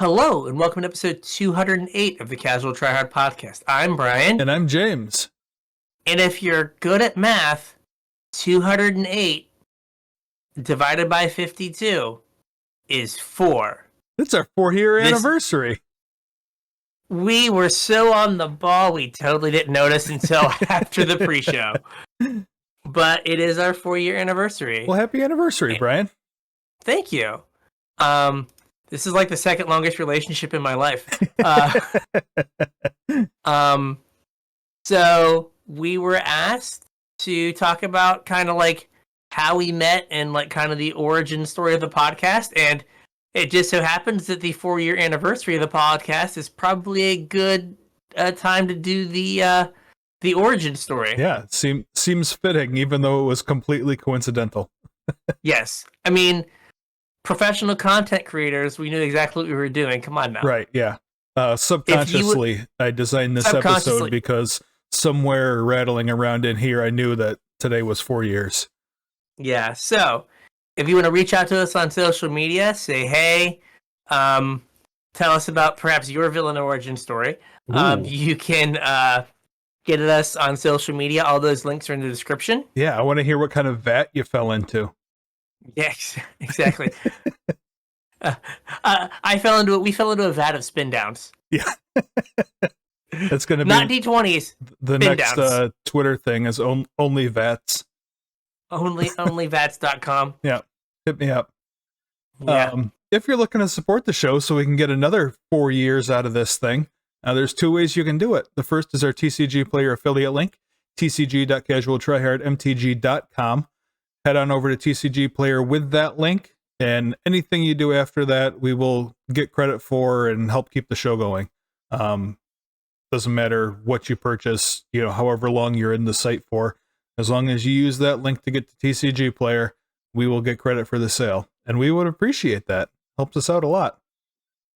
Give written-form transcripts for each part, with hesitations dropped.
Hello, and welcome to episode 208 of the Casual Try Hard podcast. I'm Brian. And I'm James. And if you're good at math, 208 divided by 52 is 4. It's our 4-year anniversary. We were so on the ball, we totally didn't notice until after the pre-show. But it is our 4-year anniversary. Well, happy anniversary, Brian. Thank you. This is like the second longest relationship in my life. So we were asked to talk about kind of like how we met and like kind of the origin story of the podcast. And it just so happens that the 4-year anniversary of the podcast is probably a good time to do the origin story. Yeah, it seems fitting, even though it was completely coincidental. Yes. I mean, professional content creators, we knew exactly what we were doing. Come on now. Right, yeah. Subconsciously, I designed this episode because somewhere rattling around in here, I knew that today was 4 years. Yeah, so if you want to reach out to us on social media, say hey, tell us about perhaps your villain origin story. You can get at us on social media. All those links are in the description. Yeah, I want to hear what kind of vat you fell into. Yes, exactly. We fell into a vat of spin downs. Yeah. That's going to be not D20s. The next Twitter thing is only vats. Onlyvats.com. Yeah. Hit me up. Yeah. If you're looking to support the show so we can get another 4 years out of this thing, there's 2 ways you can do it. The first is our TCG player affiliate link, tcg.casualtryhardmtg.com. Head on over to TCG Player with that link, and anything you do after that, we will get credit for and help keep the show going. Doesn't matter what you purchase, however long you're in the site for. As long as you use that link to get to TCG Player, we will get credit for the sale, and we would appreciate that. Helps us out a lot.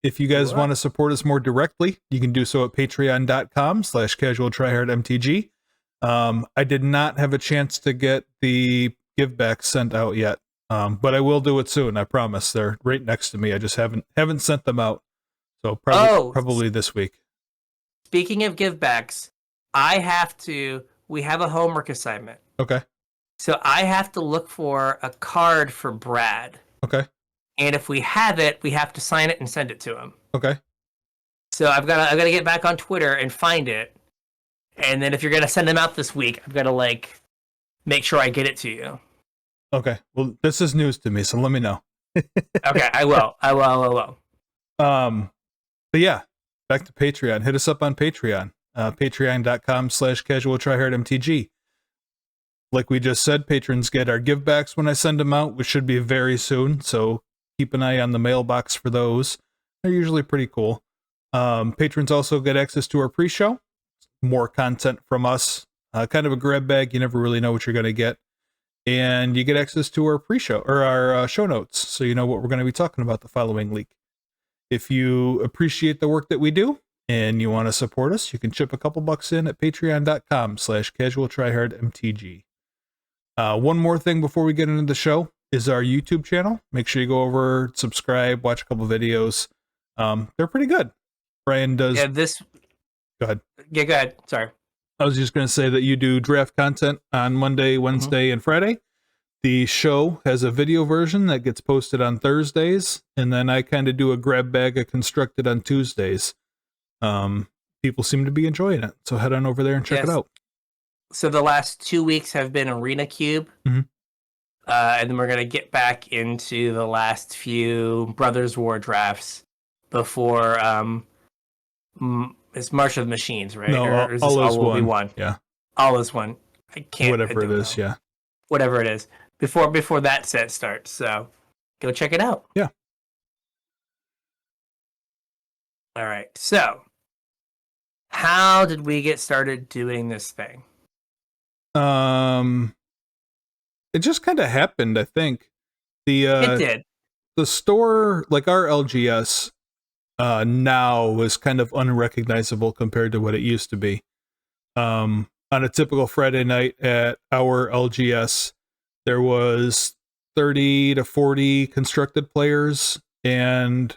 If you guys want to support us more directly, you can do so at patreon.com/CasualTryHardMTG. I did not have a chance to get the give back sent out yet, but I will do it soon. I promise. They're right next to me. I just haven't sent them out, so probably this week. Speaking of give backs, we have a homework assignment. Okay. So I have to look for a card for Brad. Okay. And if we have it, we have to sign it and send it to him. Okay. So I've got to get back on Twitter and find it, and then if you're gonna send them out this week, I've got to make sure I get it to you. Okay. Well, this is news to me, so let me know. Okay, I will. But yeah, back to Patreon. Hit us up on Patreon. Patreon.com/CasualTryHardMTG. Like we just said, patrons get our givebacks when I send them out, which should be very soon. So keep an eye on the mailbox for those. They're usually pretty cool. Patrons also get access to our pre-show, more content from us. Kind of a grab bag. You never really know what you're going to get. And you get access to our pre-show or our show notes, so you know what we're going to be talking about the following week. If you appreciate the work that we do and you want to support us, you can chip a couple bucks in at patreon.com/CasualTryHardMTG. One more thing before we get into the show is our YouTube channel. Make sure you go over, subscribe, watch a couple videos. They're pretty good. Brian does. Yeah, Go ahead. Yeah, go ahead. Sorry. I was just going to say that you do draft content on Monday, Wednesday, and Friday. The show has a video version that gets posted on Thursdays, and then I kind of do a grab bag of Constructed on Tuesdays. People seem to be enjoying it, so head on over there and check it out. So the last 2 weeks have been Arena Cube, and then we're going to get back into the last few Brothers War drafts before it's March of the Machines, right? No, or is all is will one. Be one. Yeah. All is one. I can't. Whatever it is, yeah. Whatever it is. Before that set starts. So go check it out. Yeah. All right. So how did we get started doing this thing? It just kind of happened, I think. It did. The store, like our LGS, now is kind of unrecognizable compared to what it used to be. On a typical Friday night at our LGS, there was 30 to 40 constructed players and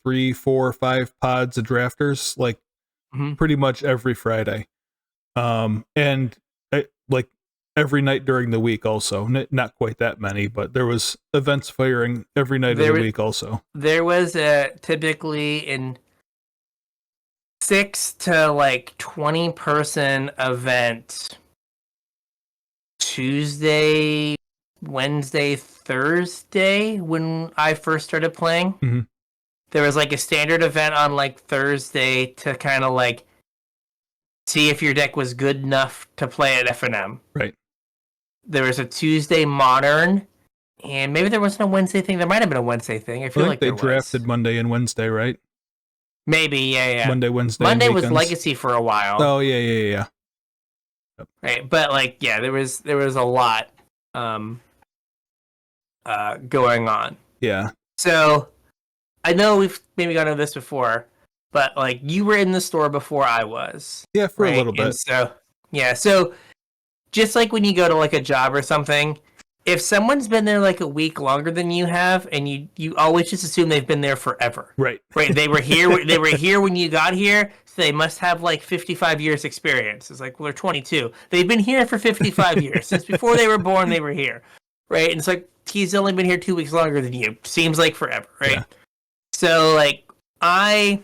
3, 4, 5 pods of drafters, like pretty much every Friday. And like every night during the week also. Not quite that many, but there was events firing every night of the week also. There was typically in 6 to like 20 person event Tuesday, Wednesday, Thursday when I first started playing. Mm-hmm. There was like a standard event on like Thursday to kind of like see if your deck was good enough to play at FNM. Right. There was a Tuesday modern, and maybe there wasn't a Wednesday thing. There might have been a Wednesday thing. I feel like they drafted Monday and Wednesday, right? Maybe, yeah. Monday, Wednesday. Monday was Legacy for a while. Oh yeah. Yep. Right, but like there was a lot going on. Yeah. So I know we've maybe gone over this before, but like you were in the store before I was. Yeah, for a little bit. And so just like when you go to like a job or something, if someone's been there like a week longer than you have, and you always just assume they've been there forever. Right. They were here when you got here, so they must have like 55 years experience. It's like, well, they're 22. They've been here for 55 years. Since before they were born, they were here. Right? And it's like, he's only been here 2 weeks longer than you. Seems like forever, right? Yeah. So like I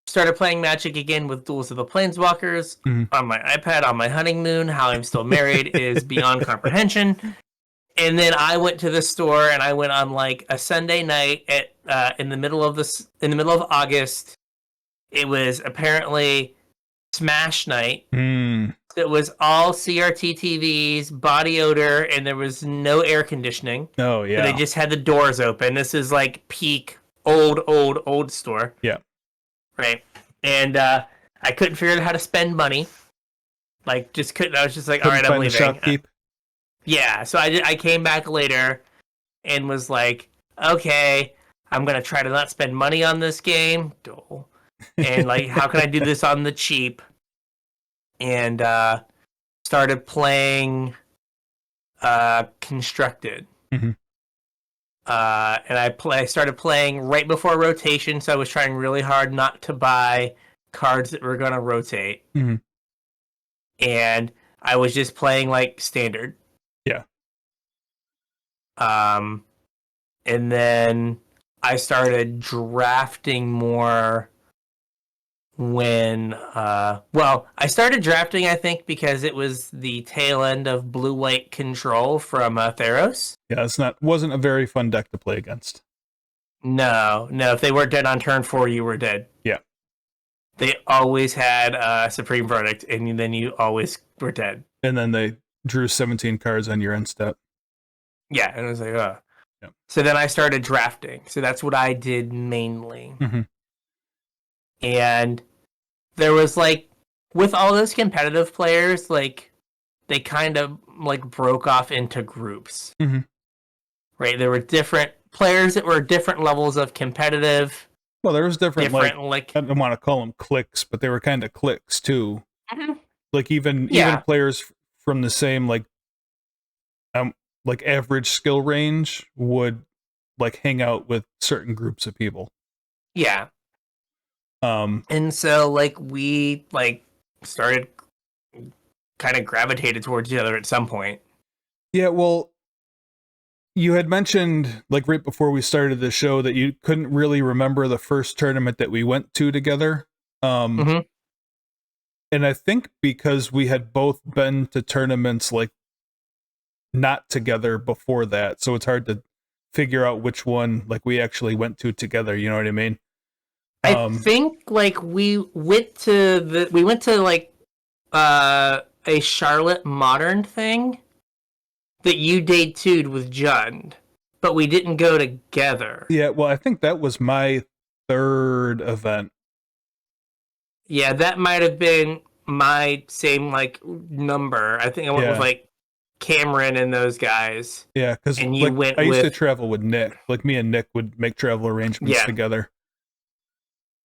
started playing Magic again with Duels of the Planeswalkers on my iPad on my honeymoon. How I'm still married is beyond comprehension. And then I went to the store, and I went on like a Sunday night at in the middle of August. It was apparently Smash night. It was all CRT TVs, body odor, and there was no air conditioning. Oh yeah. So they just had the doors open. This is like peak old store. Yeah. Right. And I couldn't figure out how to spend money. Like, just couldn't. I was just like, all right, I'm leaving. Yeah. So I came back later and was like, okay, I'm going to try to not spend money on this game. And like, how can I do this on the cheap? And started playing Constructed. And I started playing right before rotation, so I was trying really hard not to buy cards that were going to rotate. And I was just playing like standard. Yeah. And then I started drafting more when I started drafting, I think, because it was the tail end of blue-white control from Theros. Yeah, wasn't a very fun deck to play against. No, if they weren't dead on turn 4, you were dead. Yeah. They always had Supreme Verdict, and then you always were dead. And then they drew 17 cards on your end step. Yeah, and I was like, oh. Yeah. So then I started drafting. So that's what I did mainly. And there was like, with all those competitive players, like they kind of like broke off into groups. Right? There were different players that were different levels of competitive. Well, there was different like I don't want to call them cliques, but they were kind of cliques too. Like even players from the same like average skill range would like hang out with certain groups of people. Yeah. And so like we like started kind of gravitated towards each other at some point. Yeah, well, you had mentioned like right before we started the show that you couldn't really remember the first tournament that we went to together. And I think because we had both been to tournaments like not together before that, so it's hard to figure out which one like we actually went to together, you know what I mean? I think like we went to like a Charlotte Modern thing that you debuted with Jund, but we didn't go together. Yeah, well, I think that was my third event. Yeah, that might have been my same like number. I think I went with like Cameron and those guys. Yeah, because I used to travel with Nick. Like me and Nick would make travel arrangements together.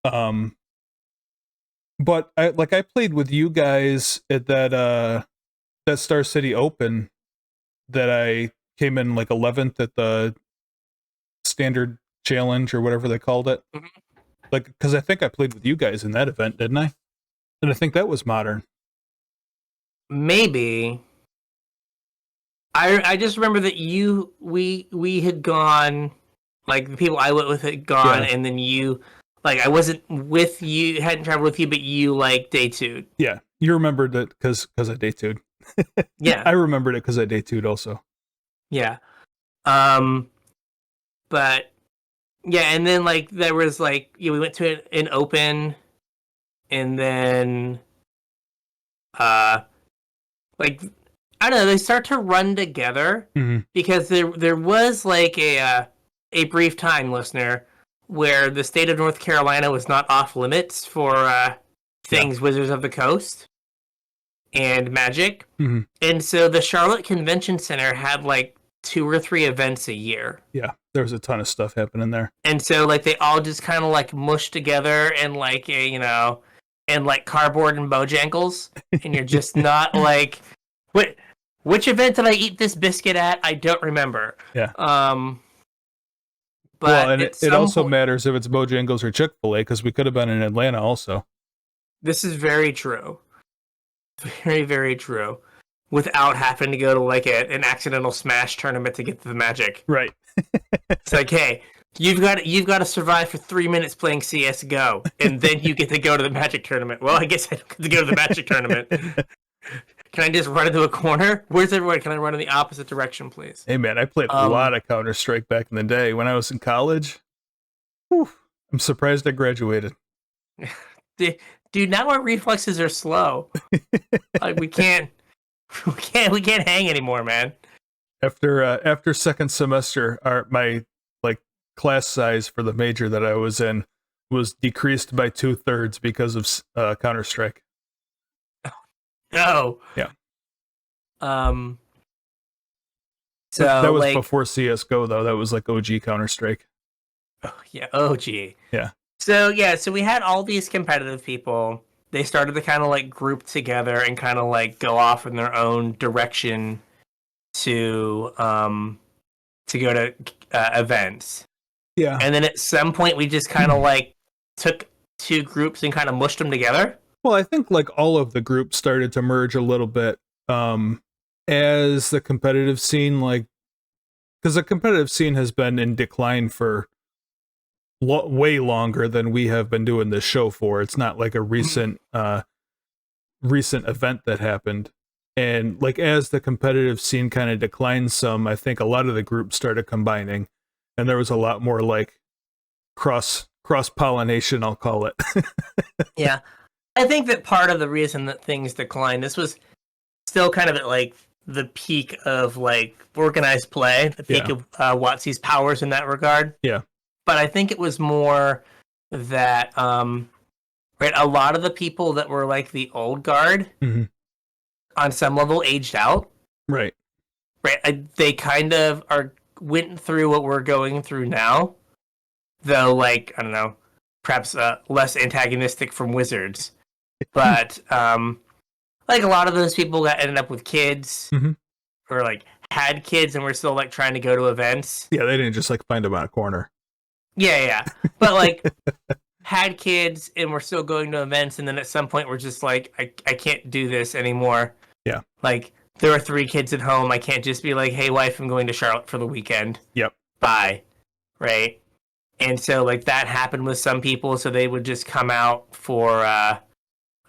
But I played with you guys at that Star City Open that I came in like 11th at the standard challenge or whatever they called it. Mhm. Like, because I think I played with you guys in that event, didn't I? And I think that was modern. Maybe. I just remember that we had gone, like the people I went with had gone, Yeah. and then you, like I wasn't with you, hadn't traveled with you, but you like day two. Yeah, you remembered it because I day two'd. Yeah, I remembered it because I day two'd also. yeah. But yeah, and then like there was like we went to an open, and then like I don't know, they start to run together because there was like a brief time, listener, where the state of North Carolina was not off limits for things Wizards of the Coast and Magic, and so the Charlotte Convention Center had like 2 or 3 events a year. Yeah, there was a ton of stuff happening there, and so like they all just kind of like mushed together and like and like cardboard and Bojangles, and you're just not like what. Which event did I eat this biscuit at? I don't remember. Yeah. But well, and it also matters if it's Bojangles or Chick-fil-A, because we could have been in Atlanta also. This is very true. Very, very true. Without having to go to like an accidental Smash tournament to get to the Magic. Right. It's like, hey, you've got to survive for 3 minutes playing CS:GO, and then you get to go to the Magic tournament. Well, I guess I don't get to go to the Magic tournament. Can I just run into a corner? Where's everyone? Can I run in the opposite direction, please? Hey, man, I played a lot of Counter-Strike back in the day when I was in college. Whew, I'm surprised I graduated. Dude, now our reflexes are slow. Like we can't hang anymore, man. After second semester, my class size for the major that I was in was decreased by 2/3 because of Counter-Strike. Oh. Yeah. So that was before CS:GO though. That was like OG Counter-Strike. Oh yeah, OG. Yeah. So we had all these competitive people. They started to kind of like group together and kind of like go off in their own direction to go to events. Yeah. And then at some point we just kind of like took 2 groups and kind of mushed them together. Well, I think like all of the groups started to merge a little bit as the competitive scene, like, because the competitive scene has been in decline for way longer than we have been doing this show for. It's not like a recent event that happened. And like as the competitive scene kind of declined some, I think a lot of the groups started combining, and there was a lot more like cross pollination, I'll call it. Yeah. I think that part of the reason that things declined, this was still kind of at like the peak of like organized play, the peak of WotC's powers in that regard. Yeah. But I think it was more that right, a lot of the people that were like the old guard on some level aged out. Right. Right. They kind of went through what we're going through now. Though, like, I don't know, perhaps less antagonistic from Wizards. But like a lot of those people ended up with kids or like had kids and were still like trying to go to events. Yeah, they didn't just like find them on a corner. Yeah. But like had kids and were still going to events, and then at some point we're just like, I can't do this anymore. Yeah. Like there are 3 kids at home. I can't just be like, hey wife, I'm going to Charlotte for the weekend. Yep. Bye. Right. And so like that happened with some people, so they would just come out for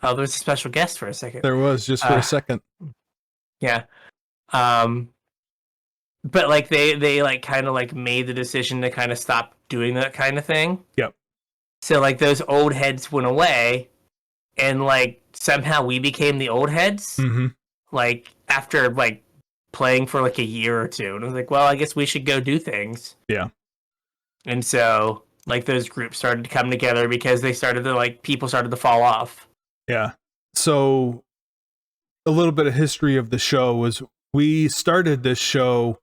there was a special guest for a second. There was, just for a second. Yeah. But like they like kind of like made the decision to kind of stop doing that kind of thing. Yep. So like those old heads went away, and like somehow we became the old heads. Like after like playing for like a year or 2, and I was like, well, I guess we should go do things. Yeah. And so like those groups started to come together because they started to like people started to fall off. Yeah. So a little bit of history of the show was we started this show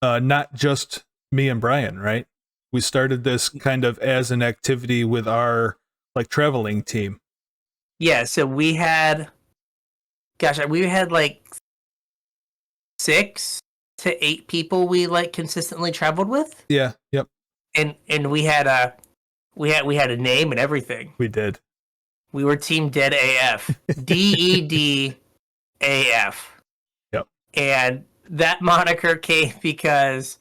not just me and Brian, right? We started this kind of as an activity with our like traveling team. Yeah, so we had like 6 to 8 people we like consistently traveled with. Yeah, yep. and we had a name and everything. We did. We were Team Dead AF. DEDAF. Yep. And that moniker came because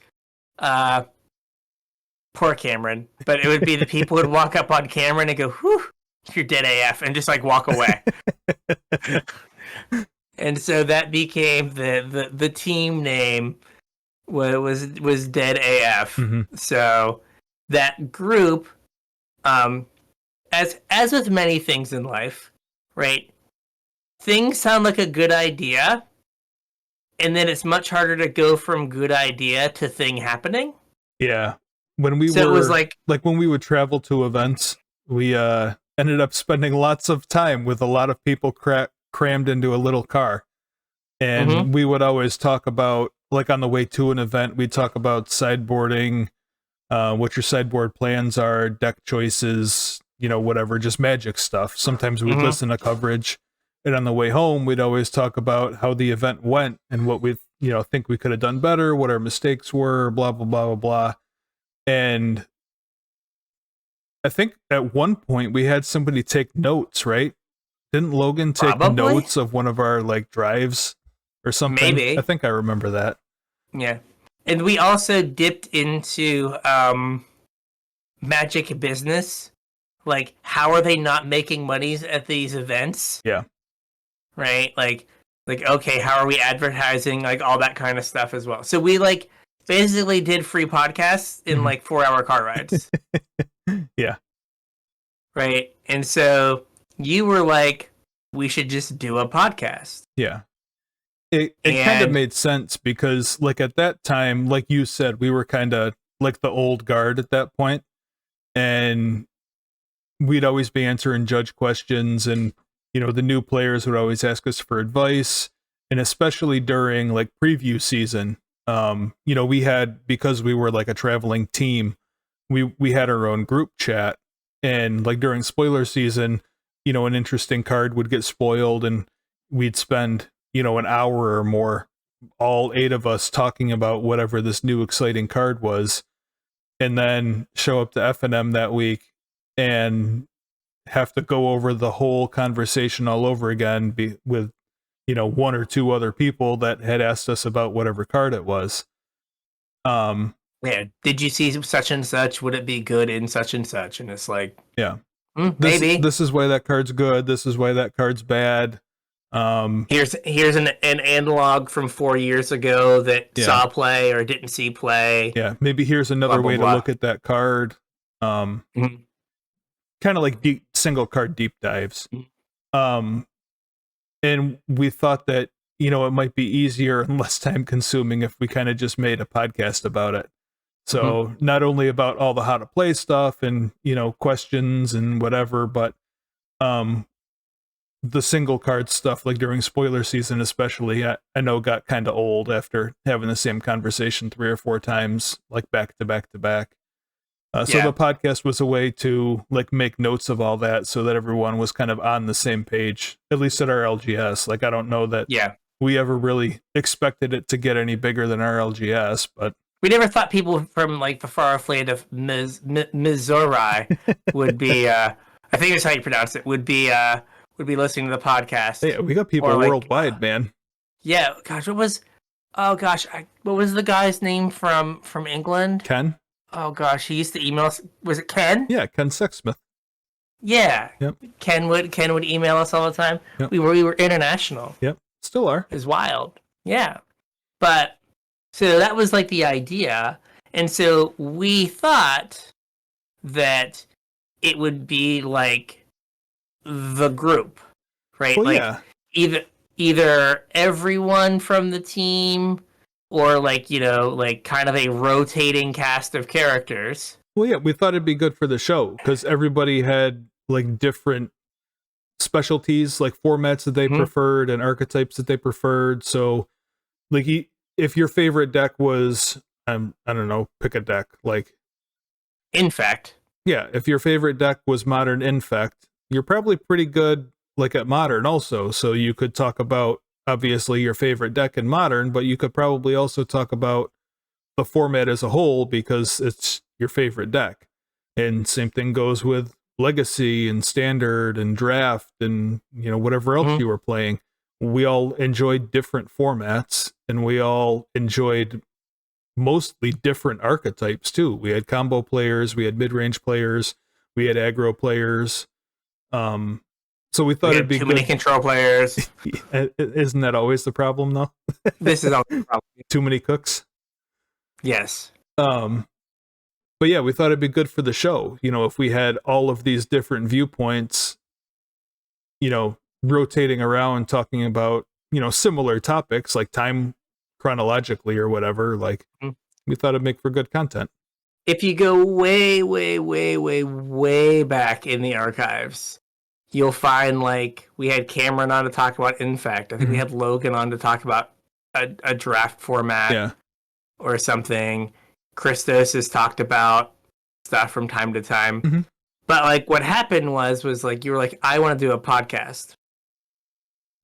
poor Cameron. But it would be the people would walk up on Cameron and go, whew, you're dead AF, and just like walk away. And so that became the team name was Dead AF. Mm-hmm. So that group, as with many things in life, right? Things sound like a good idea, and then it's much harder to go from good idea to thing happening. Yeah. When we So it was like when we would travel to events, we ended up spending lots of time with a lot of people crammed into a little car. And we would always talk about, like on the way to an event, we'd talk about sideboarding, what your sideboard plans are, deck choices, whatever, just magic stuff. Sometimes we'd listen to coverage. And on the way home, we'd always talk about how the event went and what we think we could have done better, what our mistakes were, blah, blah, blah, blah, blah. And I think at one point we had somebody take notes, right? Didn't Logan take notes of one of our like drives or something? Maybe. I think I remember that. Yeah. And we also dipped into Magic business. Like, how are they not making monies at these events? Yeah. Right? Like okay, how are we advertising? Like all that kind of stuff as well. So we like basically did free podcasts in like 4-hour car rides. Yeah. Right? And so you were like, we should just do a podcast. Yeah. It kind of made sense because like at that time, like you said, we were kind of like the old guard at that point, and we'd always be answering judge questions, and the new players would always ask us for advice, and especially during like preview season, we had, because we were like a traveling team, we had our own group chat, and like during spoiler season, an interesting card would get spoiled and we'd spend an hour or more, all 8 of us, talking about whatever this new exciting card was, and then show up to F&M that week and have to go over the whole conversation all over again with 1 or 2 other people that had asked us about whatever card it was. Yeah, did you see such and such? Would it be good in such and such? And it's like, yeah, maybe this is why that card's good. This is why that card's bad. Here's an analog from 4 years ago that saw play or didn't see play. Yeah, maybe here's another way to look at that card. Kind of like single card deep dives. And we thought that it might be easier and less time consuming if we kind of just made a podcast about it. So not only about all the how to play stuff and questions and whatever, but the single card stuff, like during spoiler season especially, I know got kind of old after having the same conversation 3 or 4 times, like back to back to back. So the podcast was a way to like make notes of all that so that everyone was kind of on the same page, at least at our LGS. Like, I don't know that we ever really expected it to get any bigger than our LGS, but we never thought people from like the far off land of Missouri would be, I think that's how you pronounce it, would be listening to the podcast. Yeah, we got people worldwide, man. Yeah, gosh, what was the guy's name from England? Ken? Oh gosh, he used to email us. Was it Ken? Yeah, Ken Sexsmith. Yeah. Yep. Ken would email us all the time. Yep. We were international. Yep. Still are. It's wild. Yeah. But so that was like the idea. And so we thought that it would be like the group, right? Well, like either everyone from the team or like, like kind of a rotating cast of characters. Well, yeah, we thought it'd be good for the show because everybody had like different specialties, like formats that they preferred and archetypes that they preferred. So like if your favorite deck was, I don't know, pick a deck, like Infect. Yeah, if your favorite deck was Modern Infect, you're probably pretty good like at Modern also. So you could talk about obviously your favorite deck in Modern, but you could probably also talk about the format as a whole because it's your favorite deck. And same thing goes with Legacy and Standard and Draft and, you know, whatever else you were playing. We all enjoyed different formats, and we all enjoyed mostly different archetypes too. We had combo players, we had mid-range players, we had aggro players. So we thought it'd be too many control players. Isn't that always the problem though? This is always the problem. Too many cooks. Yes. But yeah, we thought it'd be good for the show. You know, if we had all of these different viewpoints, you know, rotating around talking about, you know, similar topics like time chronologically or whatever, like we thought it'd make for good content. If you go way, way, way, way, way back in the archives, you'll find like we had Cameron on to talk about Infect. I think we had Logan on to talk about a draft format or something. Christos has talked about stuff from time to time. But like what happened was like you were like, I want to do a podcast.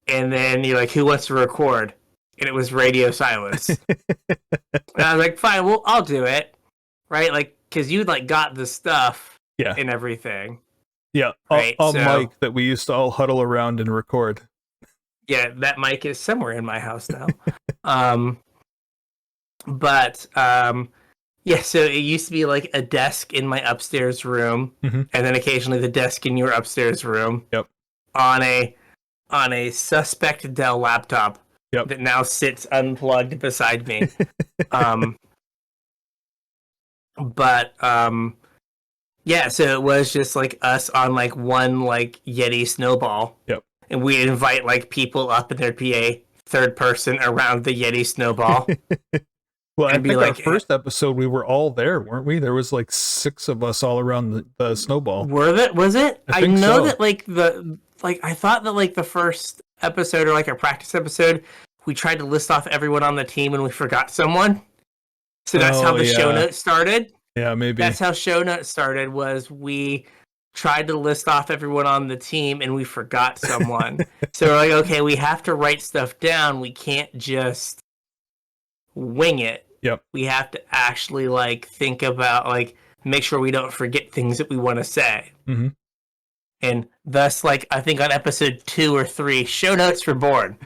And then you're like, who wants to record? And it was radio silence. And I was like, fine, well, I'll do it. Right? Like, because you like got the stuff and everything. Yeah, right? all mic that we used to all huddle around and record. Yeah, that mic is somewhere in my house now. Yeah, so it used to be like a desk in my upstairs room, and then occasionally the desk in your upstairs room. Yep. On a suspect Dell laptop that now sits unplugged beside me. Yeah, so it was just like us on like one like Yeti snowball. Yep. And we'd invite like people up and there'd be a third person around the Yeti snowball. Well, I think our first episode we were all there, weren't we? There was like 6 of us all around the snowball. Was it? I know so. that I thought that like the first episode or like a practice episode, we tried to list off everyone on the team and we forgot someone. So that's how the show notes started. Yeah, maybe. That's how show notes started, was we tried to list off everyone on the team and we forgot someone. So we're like, okay, we have to write stuff down. We can't just wing it. Yep. We have to actually like think about like make sure we don't forget things that we want to say. And thus, like I think on episode 2 or 3, show notes were born.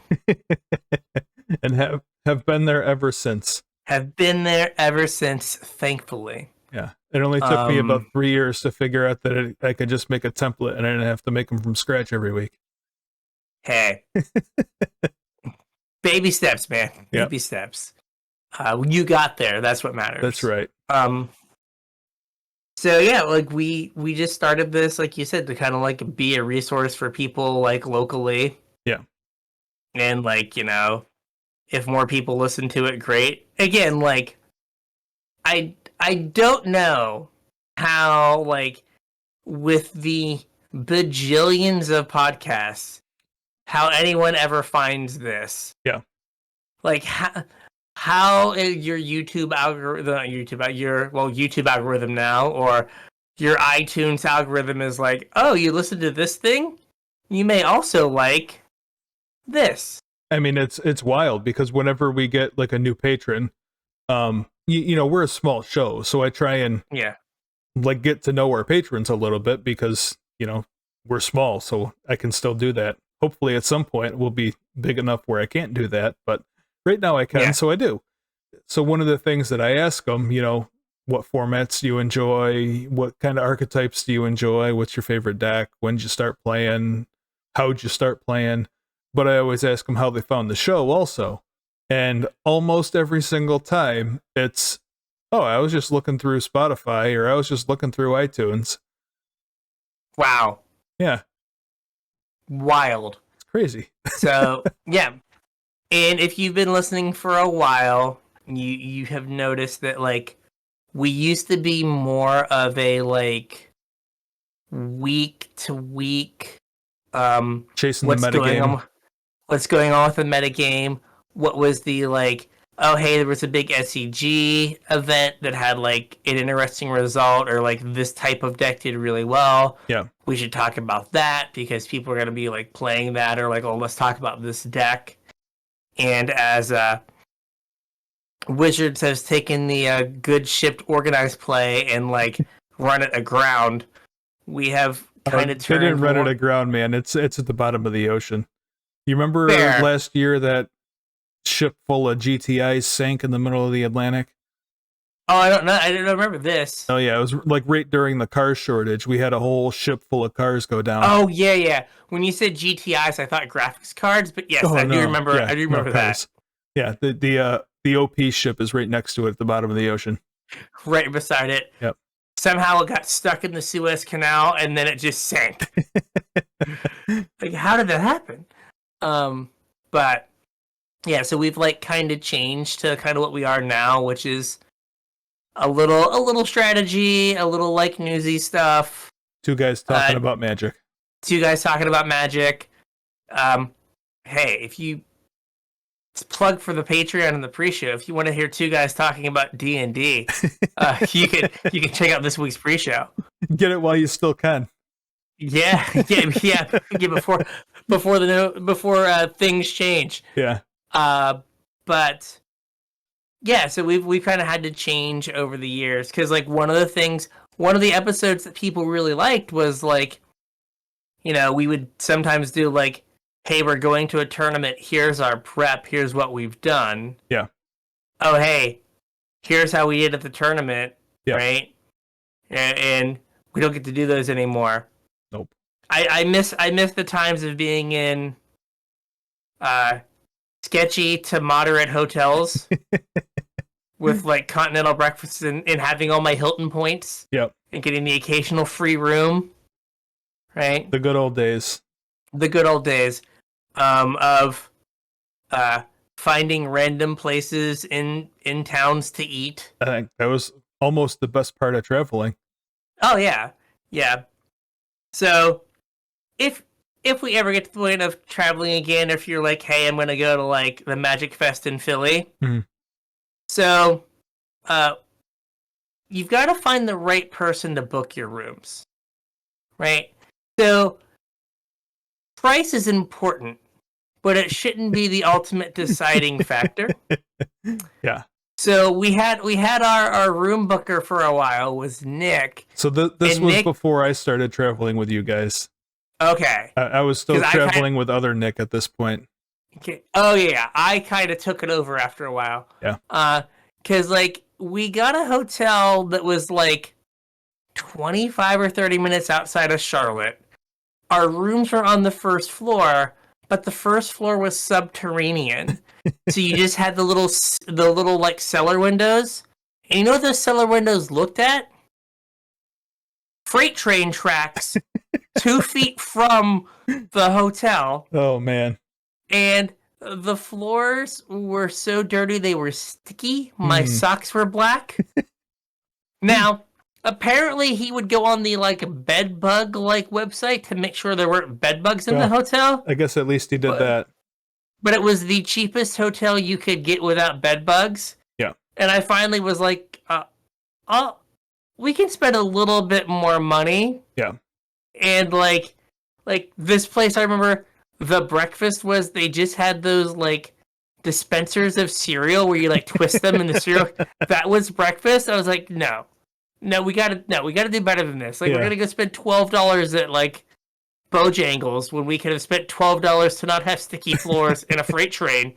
And have been there ever since. Have been there ever since, thankfully. Yeah. It only took me about 3 years to figure out that I could just make a template and I didn't have to make them from scratch every week. Hey. Baby steps, man. Baby steps. You got there. That's what matters. That's right. So yeah, like we just started this, like you said, to kind of like be a resource for people like locally. Yeah. And like, you know, if more people listen to it, great. Again, like I don't know how like with the bajillions of podcasts how anyone ever finds this. Yeah. Like how your YouTube algorithm, not YouTube, your YouTube algorithm now, or your iTunes algorithm is like, oh, you listen to this thing? You may also like this. I mean, it's wild because whenever we get like a new patron, you know, we're a small show, so I try and like get to know our patrons a little bit because, you know, we're small, so I can still do that. Hopefully at some point we'll be big enough where I can't do that, but right now I can, so I do. So one of the things that I ask them, you know, what formats do you enjoy? What kind of archetypes do you enjoy? What's your favorite deck? When did you start playing? How'd you start playing? But I always ask them how they found the show also. And almost every single time it's, oh, I was just looking through Spotify or I was just looking through iTunes. Wow. Yeah. Wild. It's crazy. So, yeah. And if you've been listening for a while, you have noticed that like we used to be more of a like week to week chasing the metagame. What's going on with the metagame? What was the like, oh hey, there was a big SCG event that had like an interesting result, or like this type of deck did really well. Yeah. We should talk about that because people are gonna be like playing that, or like, oh, let's talk about this deck. And as Wizards has taken the good shipped organized play and like run it aground. We have kind of They turned didn't run more it aground, man. It's at the bottom of the ocean. You remember fair. last year that ship full of GTIs sank in the middle of the Atlantic? Oh, I don't know. I don't remember this. Oh yeah, it was like right during the car shortage. We had a whole ship full of cars go down. Oh yeah, yeah. When you said GTIs, I thought graphics cards, but yes, Oh I do no, remember. yeah, I do no remember that. cars. Yeah, the OP ship is right next to it at the bottom of the ocean. Right beside it. Yep. Somehow it got stuck in the Suez Canal and then it just sank. Like, how did that happen? But yeah, so we've like kind of changed to kind of what we are now, which is a little strategy, a little like newsy stuff. Two guys talking about magic. Two guys talking about magic. Hey, if you it's plug for the Patreon and the pre-show, if you want to hear two guys talking about D&D, you can check out this week's pre-show. Get it while you still can. Yeah. Before things change. Yeah. But yeah, so we've kind of had to change over the years because like one of the episodes that people really liked was like, you know, we would sometimes do like, hey, we're going to a tournament. Here's our prep. Here's what we've done. Yeah. Oh, hey, here's how we did at the tournament. Yeah. Right. And we don't get to do those anymore. Nope. I miss the times of being in sketchy to moderate hotels with like continental breakfasts and having all my Hilton points. Yep. And getting the occasional free room. Right. The good old days. The good old days of finding random places in towns to eat. I think that was almost the best part of traveling. Oh yeah. Yeah. So if we ever get to the point of traveling again, if you're like, hey, I'm gonna go to like the Magic Fest in Philly. Mm-hmm. So you've got to find the right person to book your rooms. Right? So price is important, but it shouldn't be the ultimate deciding factor. Yeah. So we had our room booker for a while was Nick. So this was before I started traveling with you guys. Okay. I was still traveling with other Nick at this point. Okay. Oh yeah, I kind of took it over after a while. Yeah. Because like we got a hotel that was like 25 or 30 minutes outside of Charlotte. Our rooms were on the first floor, but the first floor was subterranean. So you just had the little like cellar windows. And you know what those cellar windows looked at? Freight train tracks 2 feet from the hotel. Oh man. And the floors were so dirty they were sticky. My socks were black. Now, apparently he would go on the like bed bug like website to make sure there weren't bed bugs in the hotel. I guess at least he did that. But it was the cheapest hotel you could get without bed bugs. Yeah. And I finally was like, we can spend a little bit more money. Yeah. And like this place, I remember the breakfast was they just had those like dispensers of cereal where you like twist them in the cereal. That was breakfast. I was like, no, we gotta do better than this. Like we're gonna go spend $12 at like Bojangles when we could have spent $12 to not have sticky floors in a freight train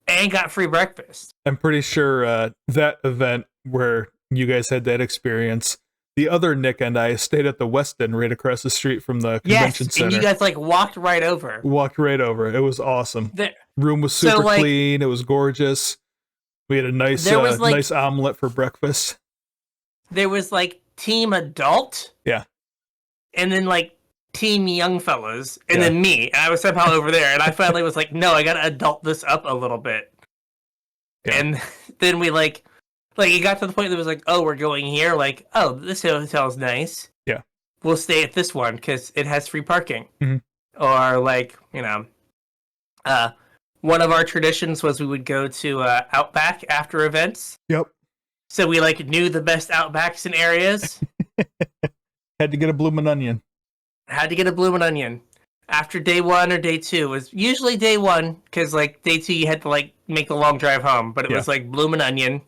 and got free breakfast. I'm pretty sure that event where you guys had that experience, the other Nick and I stayed at the Westin right across the street from the convention center. And you guys like walked right over. It was awesome. The room was super clean. It was gorgeous. We had a nice nice omelet for breakfast. There was like team adult. Yeah. And then like team young fellas. And then me. And I was somehow over there. And I finally was like, no, I gotta adult this up a little bit. Yeah. And then we like it got to the point that it was like, oh, we're going here. Like, oh, this hotel's nice. Yeah. We'll stay at this one because it has free parking. Mm-hmm. Or like, you know, one of our traditions was we would go to Outback after events. Yep. So we like knew the best Outbacks in areas. Had to get a bloomin' onion. after day 1 or day 2. It was usually day 1 because like day 2 you had to like make a long drive home, but it was like Bloomin' Onion.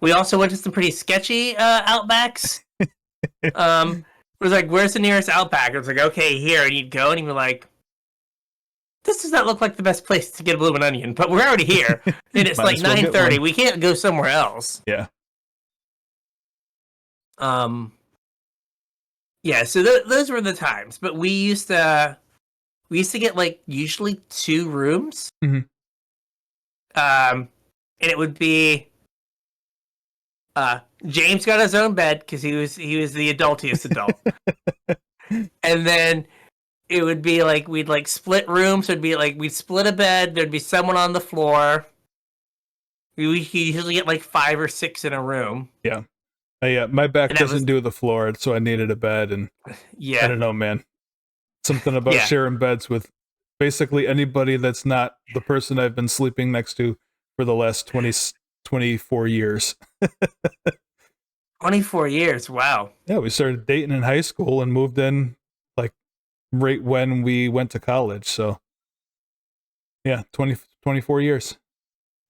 We also went to some pretty sketchy Outbacks. It was like, where's the nearest Outback? It was like, okay, here, and you'd go, and you'd be like, this does not look like the best place to get a Bloomin' Onion, but we're already here, and it's like 9:30. We can't go somewhere else. Yeah. Yeah. So those were the times, but we used to get like usually 2 rooms. Mm-hmm. And it would be James got his own bed because he was the adultiest adult. And then it would be like we'd like split rooms. So it'd be like we'd split a bed. There'd be someone on the floor. We usually get like 5 or 6 in a room. Yeah. Yeah, my back doesn't do the floor, so I needed a bed. And I don't know, man. Something about sharing beds with basically anybody that's not the person I've been sleeping next to for the last 24 years. 24 years, wow. Yeah, we started dating in high school and moved in like right when we went to college. So yeah, 24 years.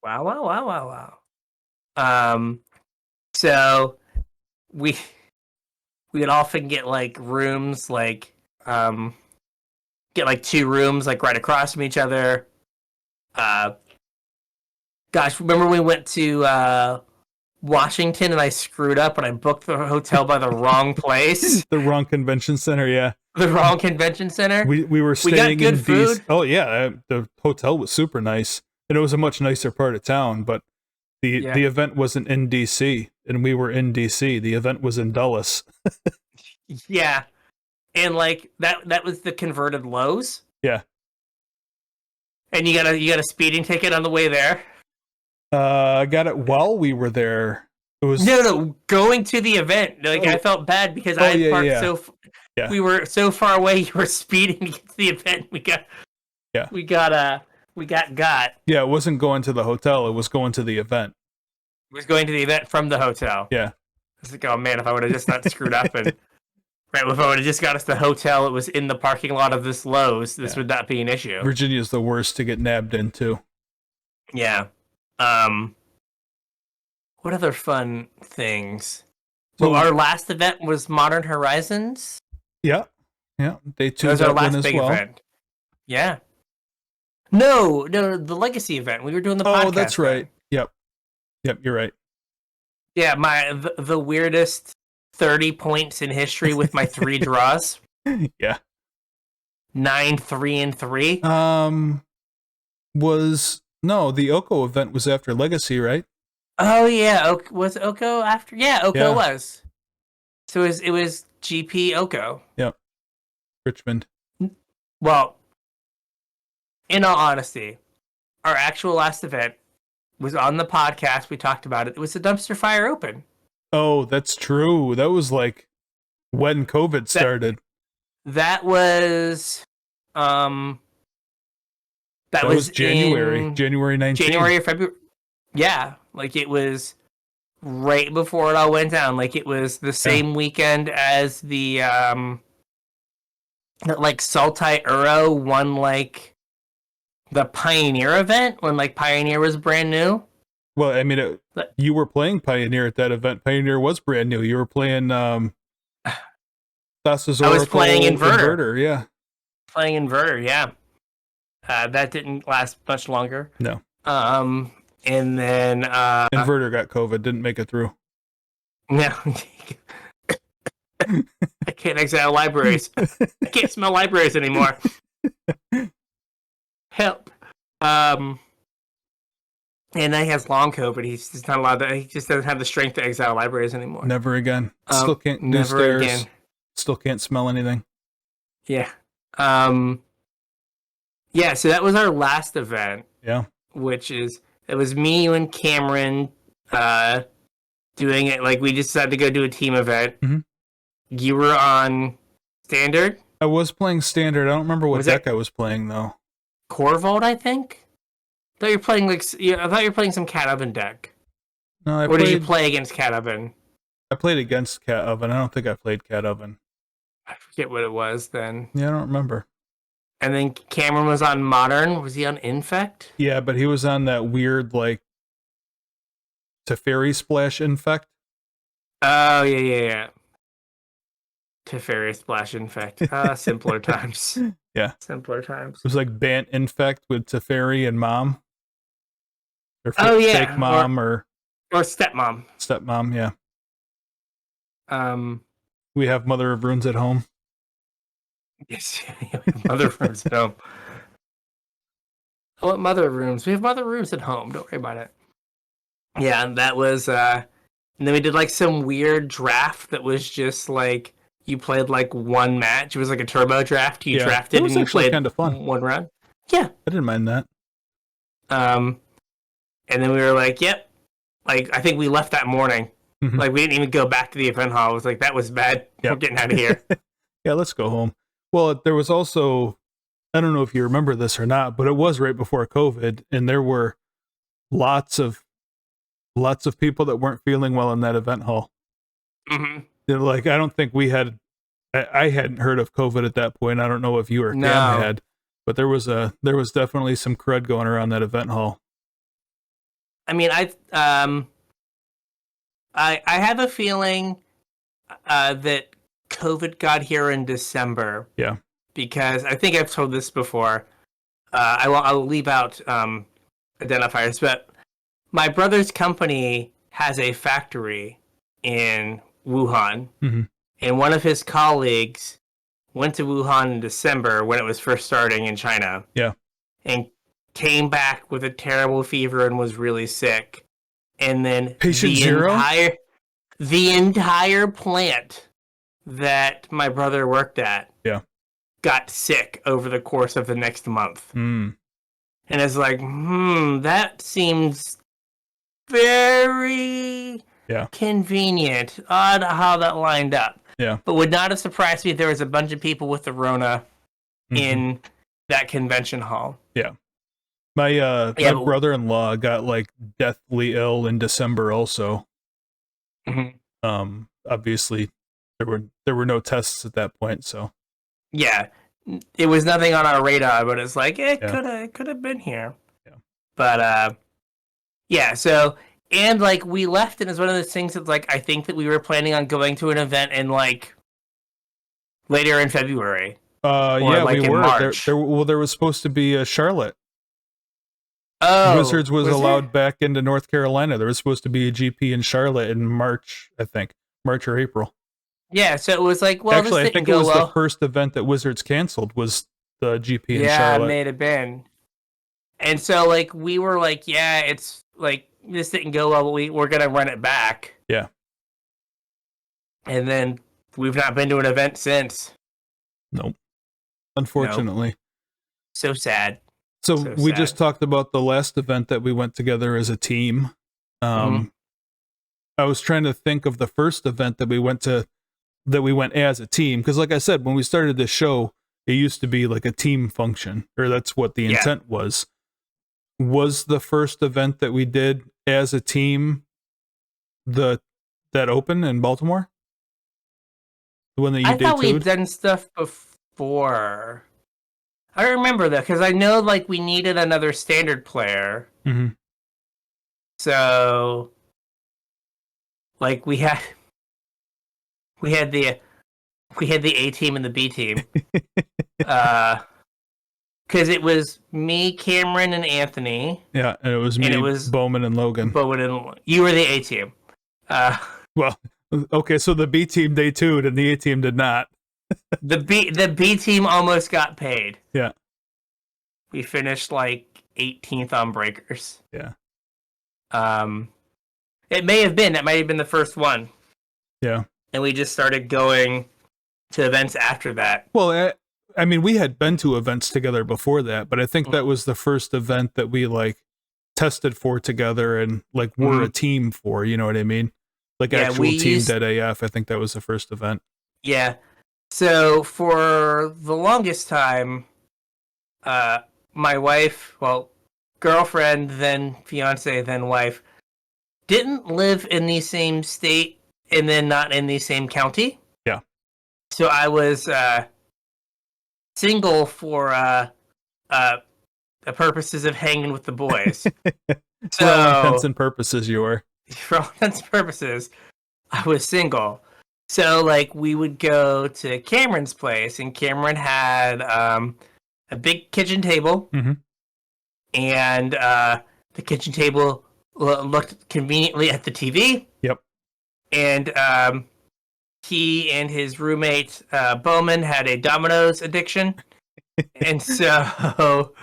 Wow. So we'd often get like rooms like get like 2 rooms like right across from each other. Gosh, remember we went to Washington and I screwed up and I booked the hotel by the wrong place? The wrong convention center, yeah. The wrong convention center? We were staying in DC. Oh yeah, the hotel was super nice. And it was a much nicer part of town, but the event wasn't in DC and we were in DC. The event was in Dulles. Yeah. And like that was the converted Lowe's. Yeah. And you got a speeding ticket on the way there? I got it while we were there. It was no going to the event. Like I felt bad because I had parked we were so far away. You were speeding to get to the event. We got. Yeah, it wasn't going to the hotel. It was going to the event. It was going to the event from the hotel. Yeah. I was like, oh man, if I would have just not screwed up and right, if I would have just got us the hotel, it was in the parking lot of this Lowe's. This would not be an issue. Virginia's the worst to get nabbed into. Yeah. What other fun things? So our last event was Modern Horizons. Yeah. Day 2 that was our last big event. Yeah. No, the Legacy event. We were doing the podcast. Oh, that's right. Yep, you're right. Yeah, the weirdest 30 points in history with my 3 draws. Yeah. 9, 3, and 3. The Oko event was after Legacy, right? Oh yeah, was Oko after? Yeah, Oko was. So it was GP Oko. Yep. Richmond. Well, in all honesty, our actual last event was on the podcast. We talked about it. It was the Dumpster Fire Open. Oh, that's true. That was like when COVID started. That was that was January 19th. January or February. Yeah, like it was right before it all went down. Like it was the same weekend as the like Sultai Uro won like the Pioneer event when like Pioneer was brand new. Well, I mean, you were playing Pioneer at that event. Pioneer was brand new. You were playing Thassa's Oracle. I was playing Inverter. Yeah. Playing Inverter, yeah. That didn't last much longer. No. And then Inverter got COVID, didn't make it through. No. I can't exile libraries. I can't smell libraries anymore. Help. And then he has long COVID. He's just not allowed to. He just doesn't have the strength to exile libraries anymore. Never again. Still can't do stairs. Again. Still can't smell anything. Yeah. Yeah. So that was our last event. Yeah. It was me, you, and Cameron doing it. Like we just decided to go do a team event. Mm-hmm. You were on Standard. I was playing Standard. I don't remember what deck I was playing though. Corvold, I think. I thought you were playing some Cat Oven deck. No, did you play against Cat Oven? I played against Cat Oven. I don't think I played Cat Oven. I forget what it was then. Yeah, I don't remember. And then Cameron was on Modern. Was he on Infect? Yeah, but he was on that weird, like, Teferi Splash Infect. Oh, yeah. Teferi Splash Infect. Simpler times. Yeah. Simpler times. It was like Bant Infect with Teferi and Mom. Or Fake Mom or Stepmom. Stepmom, yeah. We have Mother of Runes at home. Yes, Mother of Runes at home. I want Mother of Runes. We have Mother of Runes at home. Don't worry about it. Yeah, and that was and then we did like some weird draft that was just like you played like one match. It was like a turbo draft. You drafted and you played kind of fun. One round. Yeah. I didn't mind that. And then we were like, yep. Like I think we left that morning. Mm-hmm. Like we didn't even go back to the event hall. I was like, that was bad. Yep. We're getting out of here. Yeah, let's go home. Well, there was also, I don't know if you remember this or not, but it was right before COVID, and there were lots of people that weren't feeling well in that event hall. Mm-hmm. Like, I don't think we had, I hadn't heard of COVID at that point. I don't know if you or Cam had, but there was definitely some crud going around that event hall. I mean, I have a feeling that COVID got here in December. Yeah. Because I think I've told this before. I'll leave out identifiers, but my brother's company has a factory in Wuhan, mm-hmm. and one of his colleagues went to Wuhan in December when it was first starting in China. Yeah. And came back with a terrible fever and was really sick. And then Patient zero? The entire plant that my brother worked at got sick over the course of the next month. Mm. And it's like, that seems very convenient. Odd how that lined up. Yeah. But would not have surprised me if there was a bunch of people with the Rona in that convention hall. Yeah. My brother-in-law got like deathly ill in December also. Mm-hmm. Obviously there were no tests at that point, so yeah, it was nothing on our radar, but it's like it could have been here. Yeah. But so and like we left, and it's one of those things that's like I think that we were planning on going to an event in like later in February. Yeah, like we in were. March. There was supposed to be a Charlotte. Oh, Wizards was allowed back into North Carolina. There was supposed to be a GP in Charlotte in March, I think. March or April. Yeah, so it was like, well, actually, this I think didn't it was go well. the first event that Wizards canceled was the GP in Charlotte. Yeah, it may have been. And so, like, we were like, yeah, it's like this didn't go well, but we're gonna run it back. Yeah. And then we've not been to an event since. Nope. Unfortunately. Nope. So sad. So we just talked about the last event that we went together as a team. I was trying to think of the first event that we went as a team, because like I said, when we started this show, it used to be like a team function, or that's what the intent was. Was the first event that we did as a team that open in Baltimore? The one that you I thought we'd done stuff before. I remember that because I know like we needed another standard player. Mm-hmm. So like we had the A team and the B team. Because it was me, Cameron, and Anthony. Yeah, and it was me, Bowman, and Logan. You were the A team. Well, okay, so the B team day 2'd and the A team did not. The B team almost got paid. Yeah. We finished like 18th on breakers. Yeah. It may have been. That might have been the first one. Yeah. And we just started going to events after that. Well, I mean, we had been to events together before that, but I think that was the first event that we like tested for together and like were a team for, you know what I mean? Like actual team dead AF. I think that was the first event. Yeah. So for the longest time, my wife, girlfriend, then fiance, then wife, didn't live in the same state and then not in the same county. Yeah. So I was single for the purposes of hanging with the boys. For all intents and purposes, you were. For all intents and purposes, I was single. So, like, we would go to Cameron's place, and Cameron had a big kitchen table, and the kitchen table looked conveniently at the TV. Yep. And he and his roommate, Bowman, had a Domino's addiction. And so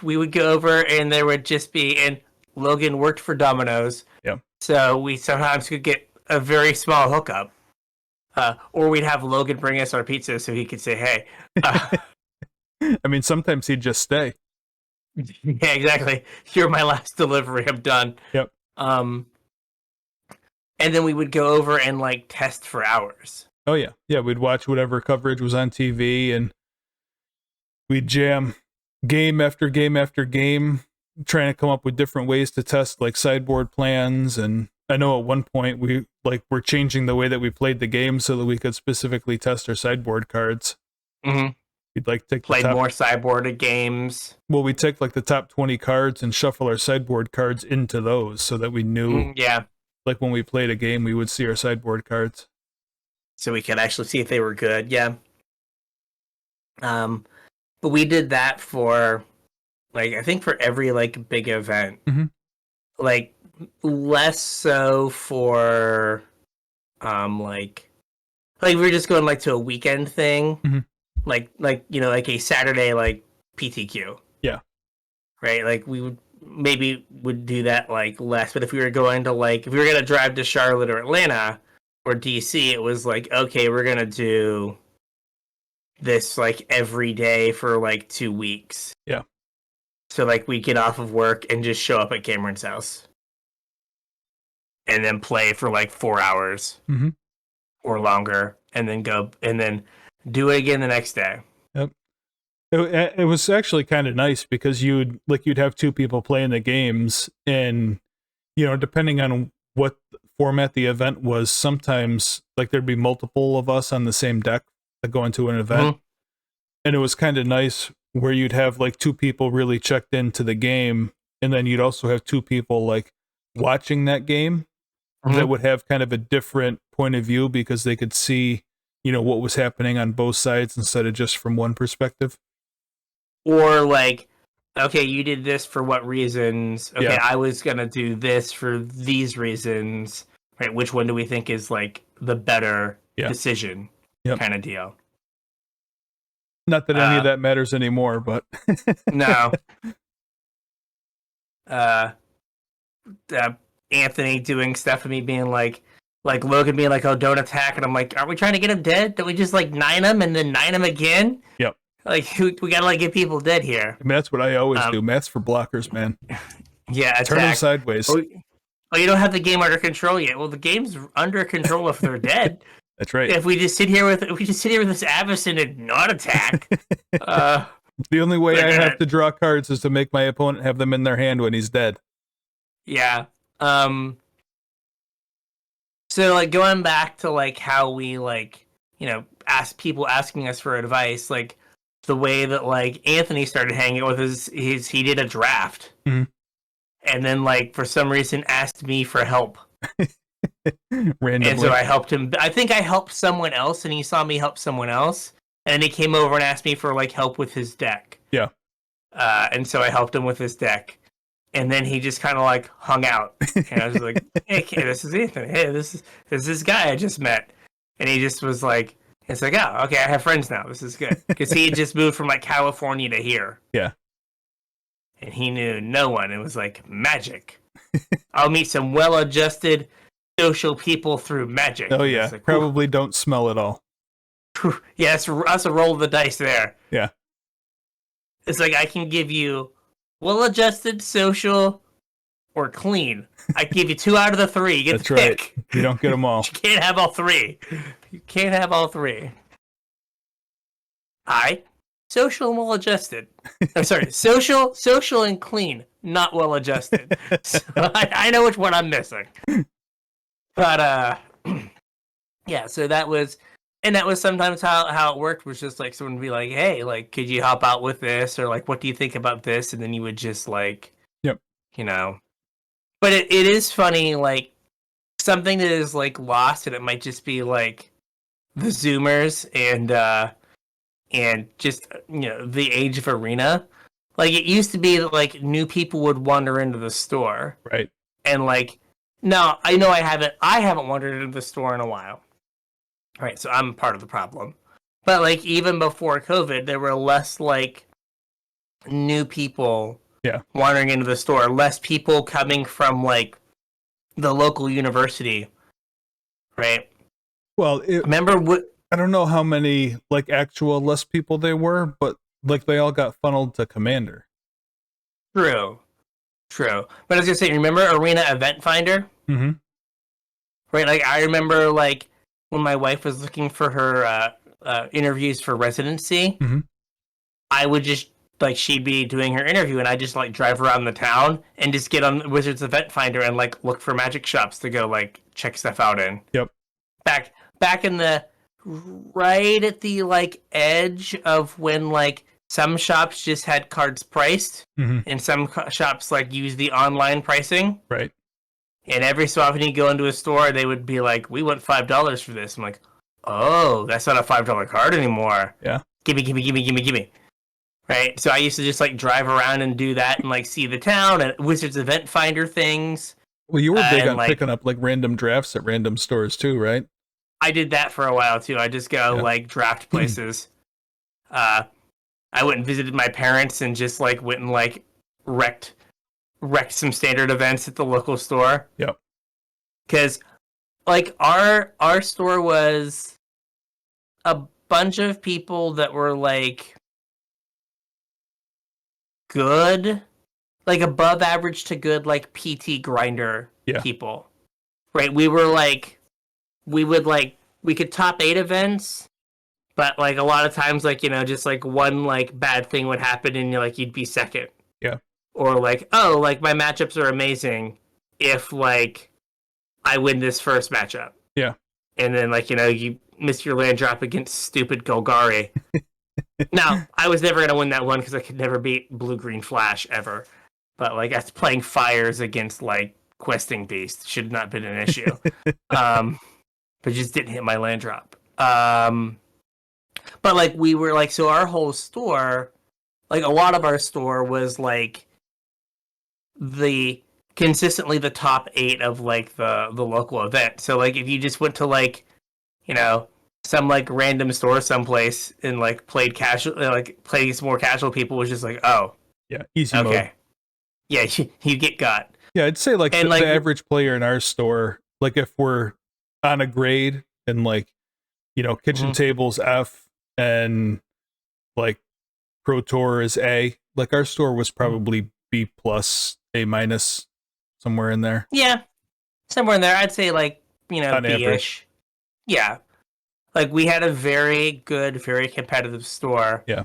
we would go over, and there would just be, and Logan worked for Domino's. Yep. So we sometimes could get a very small hookup. Or we'd have Logan bring us our pizza so he could say, hey. I mean, sometimes he'd just stay. Yeah, exactly. You're my last delivery. I'm done. Yep. And then we would go over and, like, test for hours. Oh, yeah. Yeah, we'd watch whatever coverage was on TV, and we'd jam game after game after game, trying to come up with different ways to test, like, sideboard plans. And I know at one point we were changing the way that we played the game so that we could specifically test our sideboard cards. Mm-hmm. We'd like take played more sideboarded games. Well, we take like the top 20 cards and shuffle our sideboard cards into those so that we knew. Yeah. Like when we played a game, we would see our sideboard cards. So we could actually see if they were good. Yeah. But we did that for, like, I think for every, like, big event. Mm-hmm. Like, less so for, like we were just going, like, to a weekend thing. Mm-hmm. Like, you know, like a Saturday, like, PTQ. Yeah. Right? Like, we would do that, like, less. But if we were going to, like, if we were going to drive to Charlotte or Atlanta or DC, it was like, okay, we're going to do this, like, every day for, like, 2 weeks. Yeah. So, like, we get off of work and just show up at Cameron's house. And then play for, like, 4 hours. Mm-hmm. Or longer. And then go, and then do it again the next day. Yep. It was actually kind of nice because you'd have two people playing the games, and, you know, depending on what format the event was, sometimes, like, there'd be multiple of us on the same deck that go into an event. Mm-hmm. And it was kind of nice where you'd have, like, two people really checked into the game, and then you'd also have two people, like, watching that game that would have kind of a different point of view because they could see, you know, what was happening on both sides instead of just from one perspective. Or, like, okay, you did this for what reasons? Okay, yeah. I was going to do this for these reasons. Right? Which one do we think is, like, the better decision kind of deal? Not that any of that matters anymore, but... No. Anthony doing stuff to me being like Logan being like, oh, don't attack. And I'm like, aren't we trying to get him dead? Don't we just, like, 9 him and then 9 him again? Yep. Like, we gotta, like, get people dead here. I mean, that's what I always do. Math's for blockers, man. Yeah, attack. Turn them sideways. Oh, you don't have the game under control yet. Well, the game's under control if they're dead. That's right. If we just sit here with this Avacyn and not attack. The only way I have to draw cards is to make my opponent have them in their hand when he's dead. Yeah. So, like, going back to, like, how we, like, you know, ask people asking us for advice, like, the way that, like, Anthony started hanging with he did a draft. Mm-hmm. And then, like, for some reason asked me for help. Randomly. And so I helped him. I think I helped someone else, and he saw me help someone else. And then he came over and asked me for, like, help with his deck. Yeah. And so I helped him with his deck. And then he just kind of, like, hung out. And I was like, hey, kid, this is Anthony. Hey, this is this guy I just met. And he just was like, it's like, oh, okay, I have friends now. This is good. Because he had just moved from, like, California to here. Yeah. And he knew no one. It was like magic. I'll meet some well-adjusted social people through magic. Oh, yeah. Like, probably don't smell at all. Yeah, that's a roll of the dice there. Yeah. It's like I can give you well-adjusted, social, or clean. I can give you 2 out of the 3. You get That's to right. pick. You don't get them all. You can't have all 3. You can't have all 3. Social and well-adjusted. I'm sorry, social and clean, not well-adjusted. So I know which one I'm missing. But, yeah, so that was And that was sometimes how it worked, was just like someone would be like, hey, like, could you help out with this? Or like, what do you think about this? And then you would just like, Yep. you know. But it is funny, like something that is like lost, and it might just be like the Zoomers and just the age of Arena. Like it used to be that like new people would wander into the store, Right. and like no, I know I haven't wandered into the store in a while. Right, so I'm part of the problem. But like even before COVID, there were less like new people Yeah. wandering into the store, less people coming from like the local university, right? Well, Remember what? I don't know how many like actual less people they were, but like they all got funneled to Commander. True, true. But I was gonna say, remember Arena Event Finder? Mm-hmm. Right, like I remember like when my wife was looking for her interviews for residency, Mm-hmm. I would just like she'd be doing her interview and I just like drive around the town and just get on Wizards Event Finder and like look for magic shops to go like check stuff out in. Yep. Back in the right at the like edge of when like some shops just had cards priced Mm-hmm. and some shops like use the online pricing. Right. And every so often you go into a store, they would be like, "We want $5 for this." I'm like, "Oh, that's not a $5 card anymore." Yeah. Gimme, gimme, gimme, gimme, gimme. Right. So I used to just like drive around and do that and like see the town and Wizards Event Finder things. Well, you were big on like, picking up like random drafts at random stores too, right? I did that for a while too. I just go like draft places. I went and visited my parents and just like went and like wrecked some standard events at the local store. Yep. Because like our store was a bunch of people that were like good, like above average to good, like PT grinder people. Right? We were like, we could top 8 events, but like a lot of times, like, just like one like bad thing would happen and you'd be second. Yeah. Or like, oh, like my matchups are amazing if like I win this first matchup. Yeah. And then like, you miss your land drop against stupid Golgari. Now, I was never going to win that one because I could never beat Blue-Green Flash ever. But like, that's playing fires against like Questing Beast should not have been an issue. But just didn't hit my land drop. But like we were like, so our whole store, like a lot of our store was like consistently the top 8 of like the local event. So like if you just went to like, some like random store someplace and like played casual, like played some more casual people, was just like, oh, yeah, easy okay, mode. Yeah, you get got. Yeah, I'd say like and the average player in our store, like if we're on a grade and like, kitchen tables F and like Pro Tour is A, like our store was probably B plus, A minus, somewhere in there. Yeah, somewhere in there. I'd say like, on B-ish. average. Yeah. Like we had a very good, very competitive store. Yeah.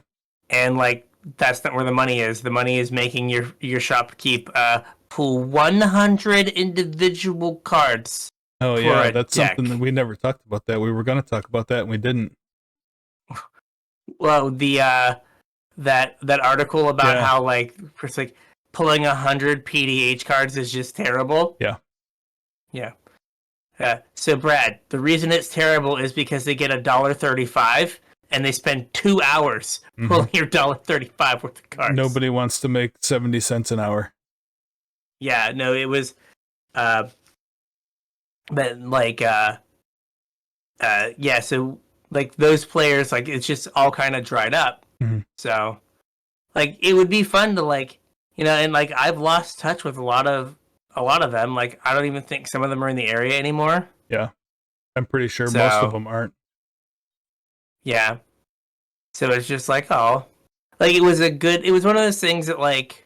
And like that's not where the money is. The money is making your shopkeep pull 100 individual cards. Oh yeah, that's something that we never talked about. That we were going to talk about that and we didn't. Well, the that article about how like it's like pulling 100 PDH cards is just terrible. Yeah. Yeah. So Brad, the reason it's terrible is because they get $1.35 and they spend 2 hours pulling your $1.35 worth of cards. Nobody wants to make 70 cents an hour. Yeah, no, it was but like yeah, so like those players, like it's just all kind of dried up. So like it would be fun to like, and like I've lost touch with a lot of them. Like I don't even think some of them are in the area anymore. Yeah. I'm pretty sure most of them aren't. Yeah. So it's just like, oh, like it was one of those things that like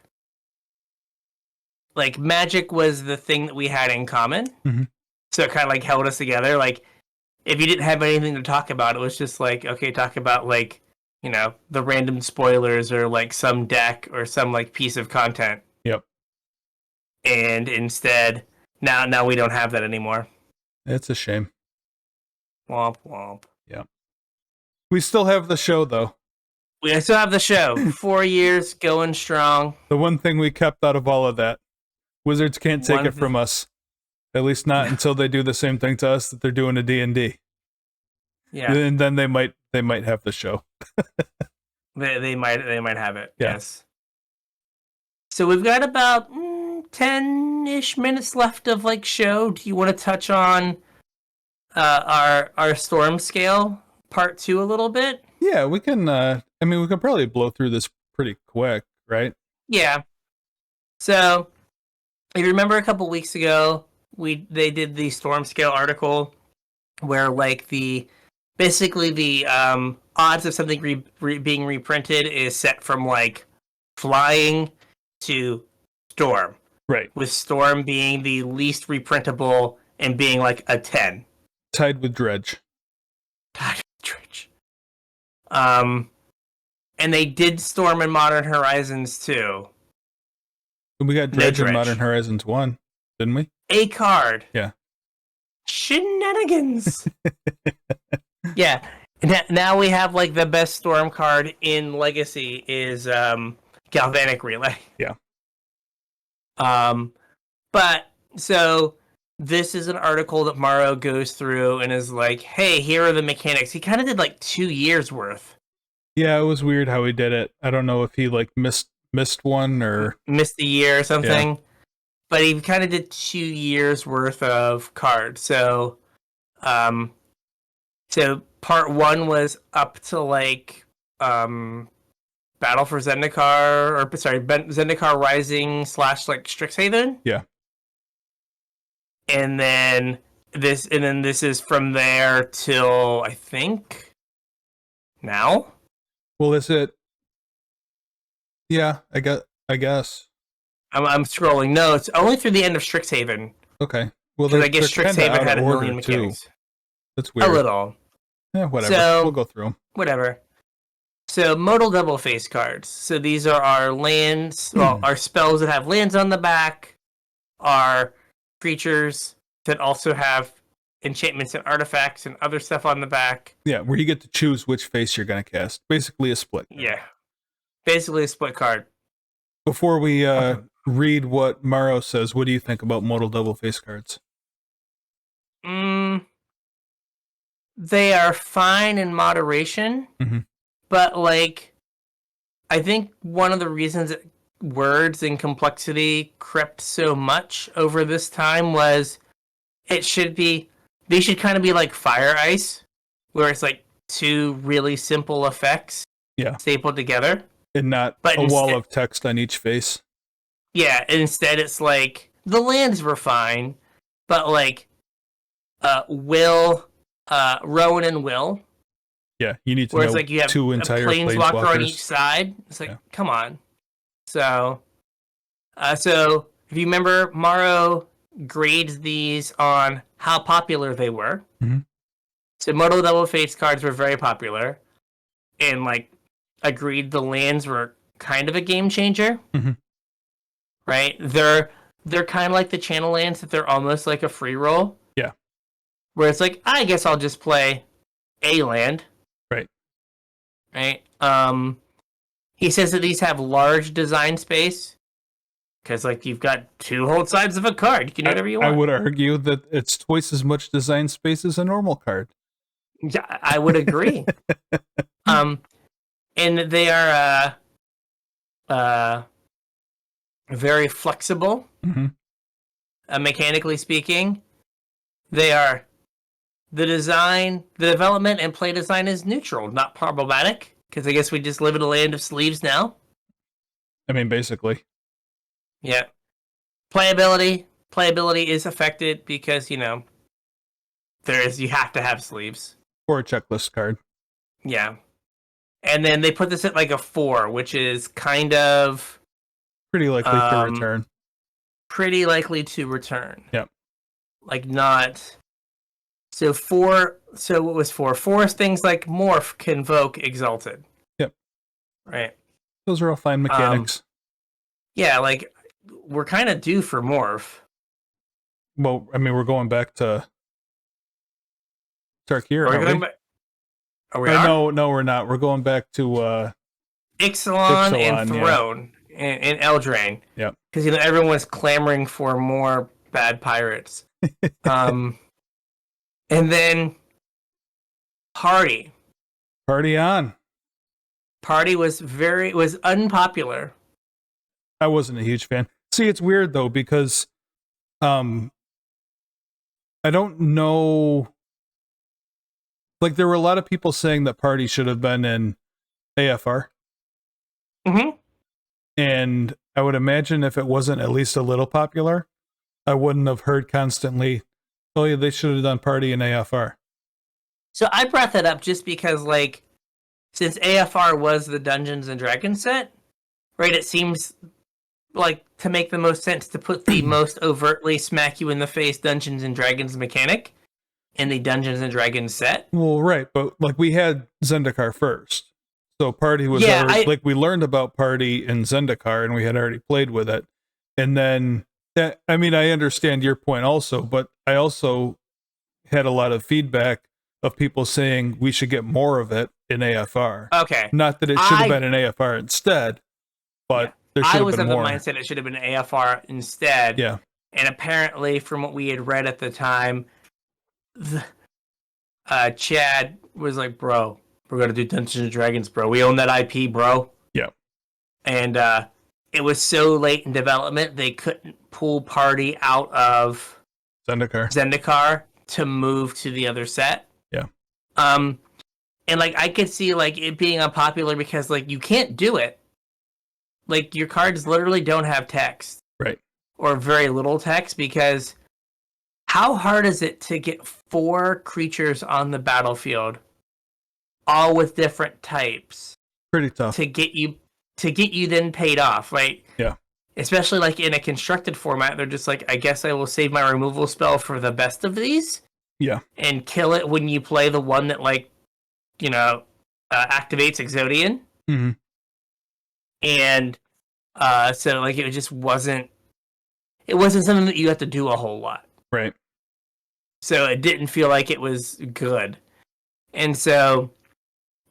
Magic was the thing that we had in common. So it kind of like held us together. Like if you didn't have anything to talk about, it was just like, okay, talk about like, the random spoilers or like some deck or some like piece of content. Yep. And instead, now we don't have that anymore. It's a shame. Womp womp. Yeah. We still have the show, though. We still have the show. 4 years going strong. The one thing we kept out of all of that. Wizards can't take it from us. At least not until they do the same thing to us that they're doing to D&D. Yeah. And then they might have the show. They might have it. Yeah. Yes. So we've got about 10-ish minutes left of like show. Do you want to touch on our storm scale part 2 a little bit? Yeah, we can we could probably blow through this pretty quick, right? Yeah. So if you remember a couple weeks ago, they did the storm scale article where like basically the odds of something being reprinted is set from like flying to storm. Right. With storm being the least reprintable and being like a 10. Tied with dredge. And they did storm in Modern Horizons too. We got dredge in Modern Horizons 1, didn't we? A card. Yeah. Shenanigans. Yeah. Now we have like the best storm card in Legacy is Galvanic Relay. Yeah. But so this is an article that Morrow goes through and is like, hey, here are the mechanics. He kind of did like 2 years worth. Yeah, it was weird how he did it. I don't know if he like missed one or missed a year or something. Yeah. But he kind of did 2 years worth of cards. So so part 1 was up to like Battle for Zendikar, or sorry, Zendikar Rising / like Strixhaven. Yeah. And then this is from there till I think now. Well, is it? Yeah, I guess. I'm scrolling. No, it's only through the end of Strixhaven. Okay. Well, I guess Strixhaven had a million mechanics. Too. That's weird. A little. Yeah, whatever. So, we'll go through them. Whatever. So, modal double face cards. So these are our lands, our spells that have lands on the back, our creatures that also have enchantments and artifacts and other stuff on the back. Yeah, where you get to choose which face you're going to cast. Basically a split. Yeah. Basically a split card. Before we read what Morrow says, what do you think about modal double face cards? They are fine in moderation, but like, I think one of the reasons that words and complexity crept so much over this time was they should kind of be like Fire Ice, where it's like 2 really simple effects stapled together. And not a wall of text on each face. Yeah, instead it's like, the lands were fine, but like, Rowan and Will. Yeah, you need to where know it's like you have 2 entire planeswalker on each side. It's like, come on. So if you remember, Morrow grades these on how popular they were. So modal double face cards were very popular, and like agreed the lands were kind of a game changer. Right? They're kind of like the channel lands, that they're almost like a free roll. Yeah. Where it's like, I guess I'll just play a land. Right? He says that these have large design space, because like you've got 2 whole sides of a card. You can do whatever you want. I would argue that it's twice as much design space as a normal card. Yeah, I would agree. And they are very flexible, mechanically speaking. They are the development and play design is neutral, not problematic, because I guess we just live in a land of sleeves now. I mean, basically. Yeah. Playability is affected because, you have to have sleeves. Or a checklist card. Yeah. And then they put this at like a 4, which is kind of pretty likely to return. Pretty likely to return. Yep. Like not. So 4. So what was 4? 4 is things like Morph, Convoke, Exalted. Yep. Right. Those are all fine mechanics. Yeah, like we're kind of due for Morph. Well, I mean, we're going back to Tarkir. Are we are? No, we're not. We're going back to Ixalan and Ixalan, yeah. Throne and Eldraine. Yep. Because everyone was clamoring for more bad pirates. And then Party. Party on. Party was unpopular. I wasn't a huge fan. See, it's weird though because I don't know. Like there were a lot of people saying that Party should have been in AFR. Mm-hmm. And I would imagine if it wasn't at least a little popular, I wouldn't have heard constantly, oh yeah, they should have done Party in AFR. So I brought that up just because, like, since AFR was the Dungeons and Dragons set, right, it seems like to make the most sense to put the most overtly smack you in the face Dungeons and Dragons mechanic in the Dungeons and Dragons set. Well, right, but like we had Zendikar first. So Party was already, like we learned about Party in Zendikar and we had already played with it. And then I mean, I understand your point also, but I also had a lot of feedback of people saying we should get more of it in AFR. Okay. Not that it should have been in AFR instead, but there should have been more. I was of the mindset it should have been AFR instead. Yeah. And apparently, from what we had read at the time, Chad was like, bro, we're going to do Dungeons and Dragons, bro. We own that IP, bro. Yeah. And it was so late in development, they couldn't pull Party out of Zendikar to move to the other set. Yeah. And like I could see like it being unpopular because like you can't do it. Like your cards literally don't have text. Right. Or very little text because how hard is it to get 4 creatures on the battlefield all with different types? Pretty tough. To get you then paid off, right? Yeah. Especially like in a constructed format, they're just like, I guess I will save my removal spell for the best of these. Yeah. And kill it when you play the one that like, activates Exodian. Mm-hmm. And so like it wasn't something that you have to do a whole lot. Right. So it didn't feel like it was good. And so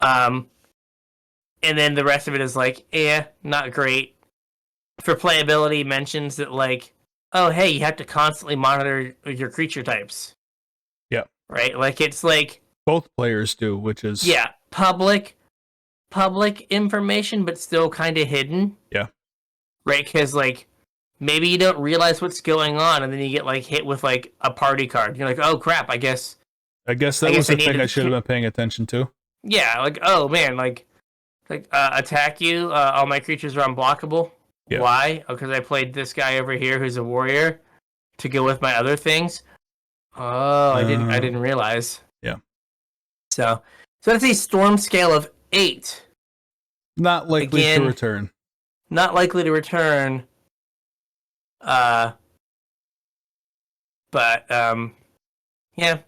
and then the rest of it is like, not great. For playability, mentions that like, oh hey, you have to constantly monitor your creature types. Yeah. Right? Like it's like both players do, which is public information, but still kind of hidden. Yeah. Right? Because like maybe you don't realize what's going on, and then you get like hit with like a party card. You're like, oh crap! I guess that was the thing I should have been paying attention to. Yeah, like oh man, like attack you. All my creatures are unblockable. Yeah. Why? Because I played this guy over here who's a warrior to go with my other things. Oh, I didn't realize. Yeah. So that's a storm scale of 8. Not likely to return. Not likely to return. But yeah.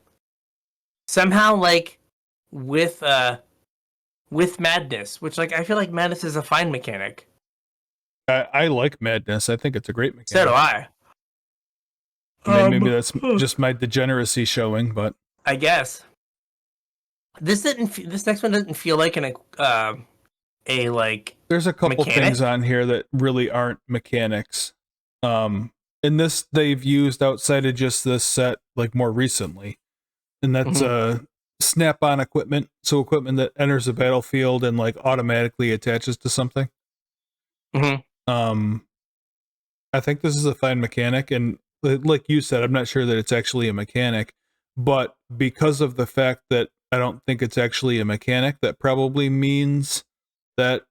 Somehow, like with Madness, which like I feel like Madness is a fine mechanic. I like Madness. I think it's a great mechanic. So do I. Maybe that's just my degeneracy showing, but I guess this next one doesn't feel like a like. There's a couple mechanic. Things on here that really aren't mechanics. In this they've used outside of just this set like more recently, and that's snap-on equipment. So equipment that enters the battlefield and like automatically attaches to something. Mm-hmm. I think this is a fine mechanic, and like you said, I'm not sure that it's actually a mechanic, but because of the fact that I don't think it's actually a mechanic, that probably means that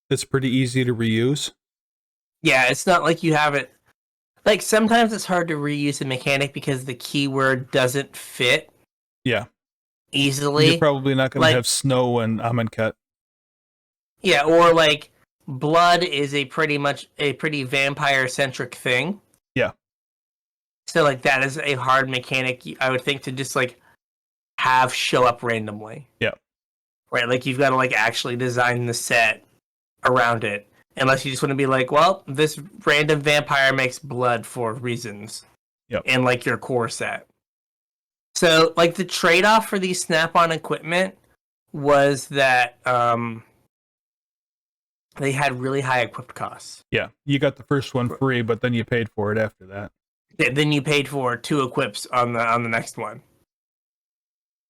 it's pretty easy to reuse. Yeah, it's not like you have it. Like sometimes it's hard to reuse a mechanic because the keyword doesn't fit. Yeah. Easily. You're probably not going to have Snow and Amonkhet. Yeah, or like blood is a pretty vampire centric thing. Yeah. So like that is a hard mechanic I would think to just like have show up randomly. Yeah. Right, like you've got to like actually design the set around it. Unless you just want to be like, well, this random vampire makes blood for reasons. Yep. In like your core set. So like the trade-off for these snap-on equipment was that they had really high equipped costs. Yeah, you got the first one free, but then you paid for it after that. Yeah, then you paid for 2 equips on the next one.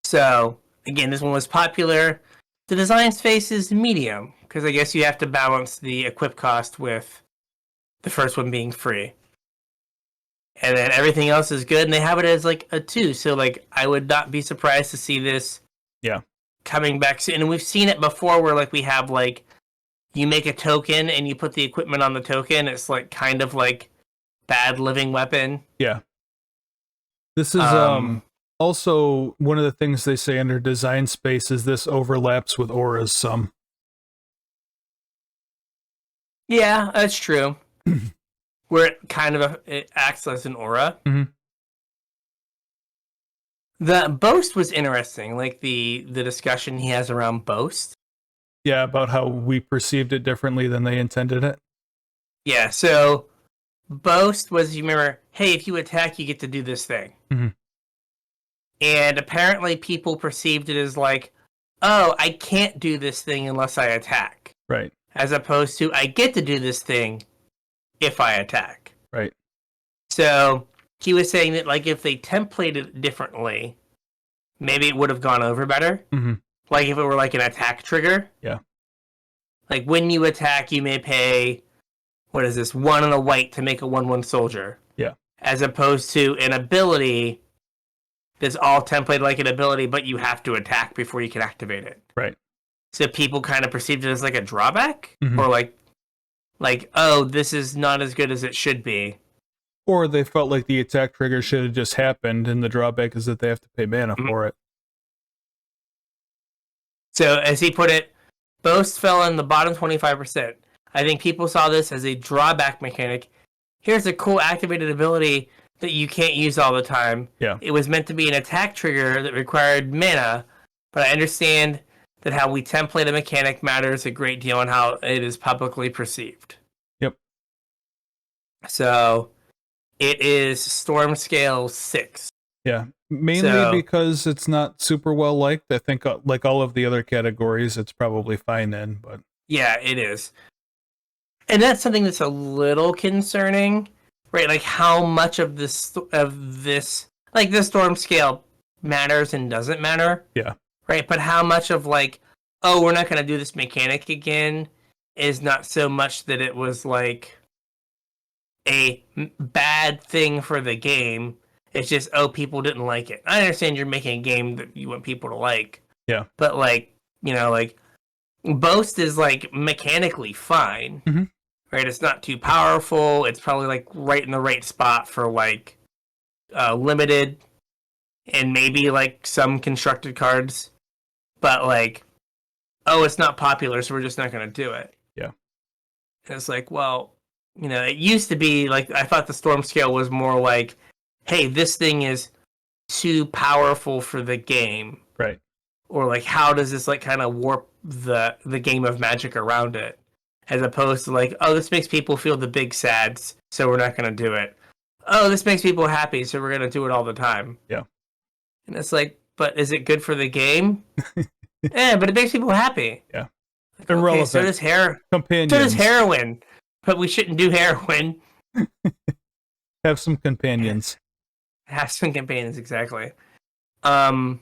So again, this one was popular. The design space is medium because I guess you have to balance the equip cost with the first one being free, and then everything else is good. And they have it as like a 2, so like I would not be surprised to see this. Yeah, coming back soon. And we've seen it before where like we have like you make a token and you put the equipment on the token. It's like kind of like bad living weapon. Yeah. This is also one of the things they say under design space is this overlaps with auras some. Yeah, that's true. Where it kind of it acts as an aura. Mm-hmm. The boast was interesting, like the discussion he has around boast. Yeah, about how we perceived it differently than they intended it. Yeah, so boast was, you remember, hey, if you attack, you get to do this thing. Mm-hmm. And apparently people perceived it as like, oh, I can't do this thing unless I attack. Right. As opposed to, I get to do this thing if I attack. Right. So he was saying that like if they templated it differently, maybe it would have gone over better. Mm-hmm. Like if it were like an attack trigger. Yeah. Like when you attack, you may pay, what is this, 1 and a white to make a 1/1 soldier. Yeah. As opposed to an ability that's all templated like an ability, but you have to attack before you can activate it. Right. So people kind of perceived it as like a drawback, mm-hmm. or like, oh, this is not as good as it should be. Or they felt like the attack trigger should have just happened, and the drawback is that they have to pay mana mm-hmm. for it. So, as he put it, boast fell in the bottom 25%. I think people saw this as a drawback mechanic. Here's a cool activated ability that you can't use all the time. Yeah. It was meant to be an attack trigger that required mana, but I understand that how we template a mechanic matters a great deal on how it is publicly perceived. Yep. So, it is Storm Scale 6. Yeah, mainly because it's not super well liked. I think like all of the other categories, it's probably fine in, but... Yeah, it is. And that's something that's a little concerning, right? Like how much of this, like the Storm Scale matters and doesn't matter. Yeah. Right, but how much of like, oh, we're not going to do this mechanic again is not so much that it was like a bad thing for the game. It's just, oh, people didn't like it. I understand you're making a game that you want people to like. Yeah. But like, you know, like Boast is like mechanically fine. Mm-hmm. Right? It's not too powerful. It's probably like right in the right spot for like limited and maybe like some constructed cards. But like, oh, it's not popular, so we're just not going to do it. Yeah. And it's like, well, you know, it used to be like, I thought the Storm Scale was more like, hey, this thing is too powerful for the game. Right. Or like, how does this like kind of warp the game of Magic around it? As opposed to like, oh, this makes people feel the big sads, so we're not going to do it. Oh, this makes people happy, so we're going to do it all the time. Yeah. And it's like, but is it good for the game? Yeah, but it makes people happy. Yeah. Like, irrelevant. Okay, so does companions. So does heroin. But we shouldn't do heroin. Have some companions. Have some companions, exactly. So,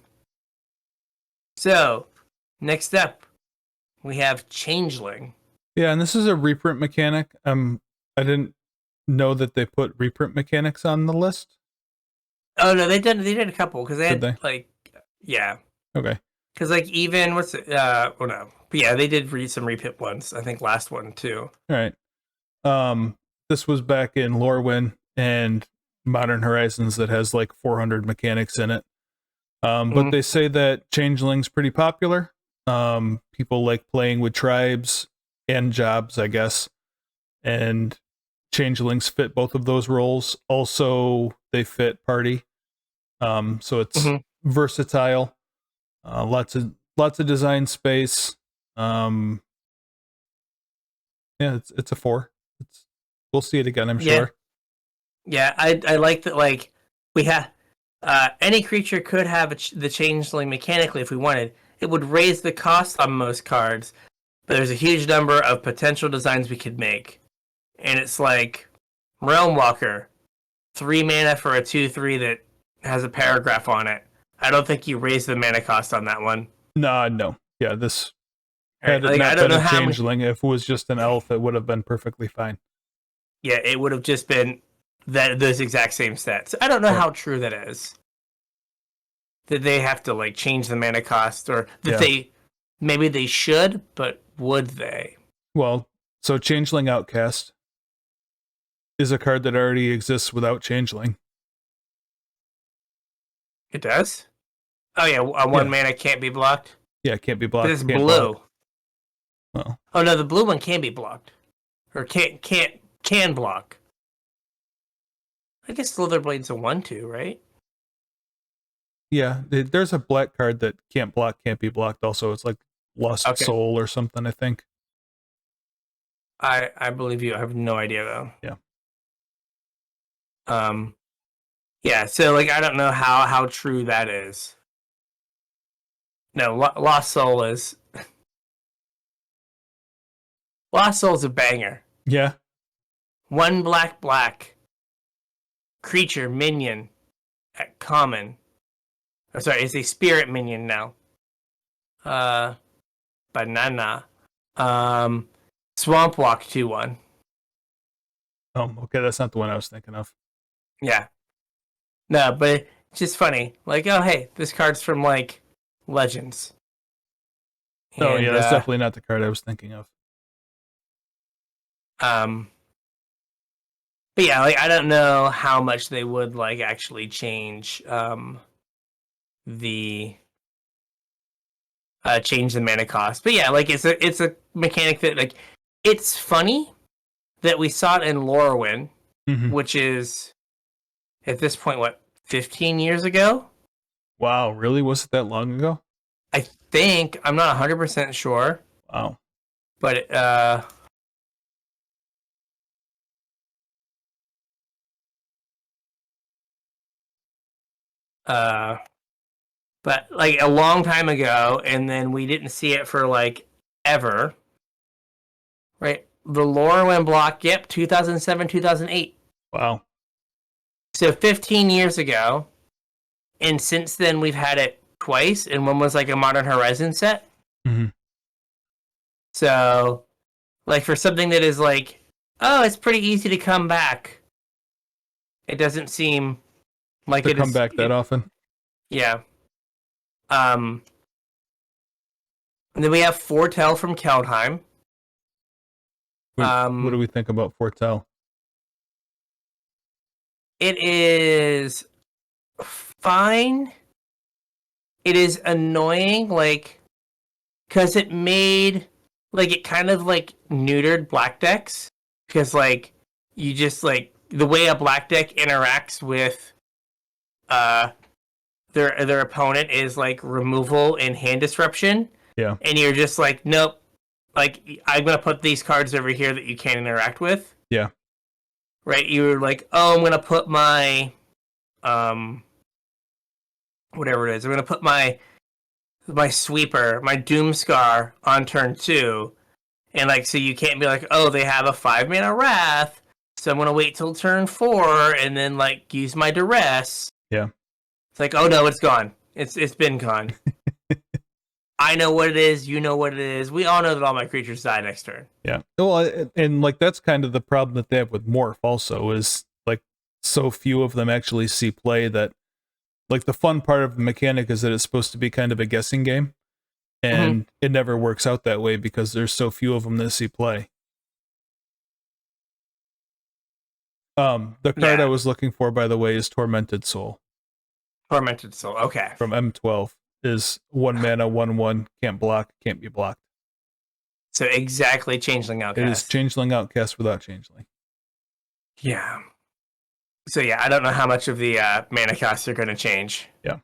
next up, we have Changeling. Yeah, and this is a reprint mechanic. I didn't know that they put reprint mechanics on the list. Oh no, they did a couple because they had like, yeah. Okay. Because like even what's it? Oh no, but yeah, they did read some reprint ones. I think last one too. All right. This was back in Lorwyn and Modern Horizons that has like 400 mechanics in it. But they say that Changeling's pretty popular. People like playing with tribes and jobs, I guess. And Changelings fit both of those roles. Also, they fit party. So it's versatile. Lots of design space. Yeah, it's a 4. We'll see it again, I'm sure. Yeah, I like that. Like we have any creature could have the Changeling mechanically if we wanted. it would raise the cost on most cards, but there's a huge number of potential designs we could make. And it's like Realm Walker, 3 mana for a 2/3 that has a paragraph on it. I don't think you raise the mana cost on that one. No. Yeah, this Right? had it Like, I not don't been know a how changeling. If it was just an elf, it would have been perfectly fine. Yeah, it would have just been those exact same stats. I don't know how true that is. That they have to like change the mana cost, or that maybe they should, but would they? Well, so Changeling Outcast is a card that already exists without Changeling. It does? Oh yeah, one mana can't be blocked? Yeah, it can't be blocked. But it's can't blue. Block. Well. Oh no, the blue one can be blocked. Or can block. I guess Slitherblade's a 1/2, right? Yeah, there's a black card that can't block, can't be blocked also. It's like Lost Soul or something, I think. I believe you. I have no idea though. Yeah. Yeah, so like I don't know how true that is. No, Lost Soul is Lost Soul's a banger. Yeah. 1 black creature minion at common. Oh, sorry, it's a spirit minion now. Banana. Swamp Walk 2/1. Okay, that's not the one I was thinking of. Yeah. No, but it's just funny. Like, oh hey, this card's from like Legends. Oh yeah, that's definitely not the card I was thinking of. But yeah, like I don't know how much they would like actually change the change the mana cost. But yeah, like it's a mechanic that like it's funny that we saw it in Lorwyn, which is at this point what 15 years ago. Wow, really? Was it that long ago? I think I'm not 100% sure. Wow. But but like a long time ago, and then we didn't see it for like ever. Right? The Lorwyn block, yep, 2007, 2008. Wow. So 15 years ago, and since then we've had it twice, and one was like a Modern Horizon set. So, like for something that is like, oh, it's pretty easy to come back. It doesn't seem like to come back that often. Yeah. And then we have Foretell from Keldheim. What do we think about Foretell? It is fine. It is annoying, like, because it made, like, it kind of, like, neutered black decks. Because, like, you just, like, the way a black deck interacts with their opponent is, like, removal and hand disruption. Yeah. And you're just like, nope. Like, I'm going to put these cards over here that you can't interact with. Yeah. Right? You're like, oh, I'm going to put my, whatever it is. I'm going to put my sweeper, my Doomscar on turn 2. And, like, so you can't be like, oh, they have a 5-mana Wrath, so I'm going to wait till turn 4 and then, like, use my Duress. Yeah. It's like, oh, no, it's gone. It's been gone. I know what it is. You know what it is. We all know that all my creatures die next turn. Yeah. Well, and like that's kind of the problem that they have with Morph also is like so few of them actually see play that like the fun part of the mechanic is that it's supposed to be kind of a guessing game. And it never works out that way because there's so few of them that see play. The card I was looking for, by the way, is Tormented Soul. Tormented Soul, okay. From M12. Is 1 mana, 1/1, can't block, can't be blocked. So exactly Changeling Outcast. It is Changeling Outcast without Changeling. Yeah. So yeah, I don't know how much of the mana costs are going to change. Yeah.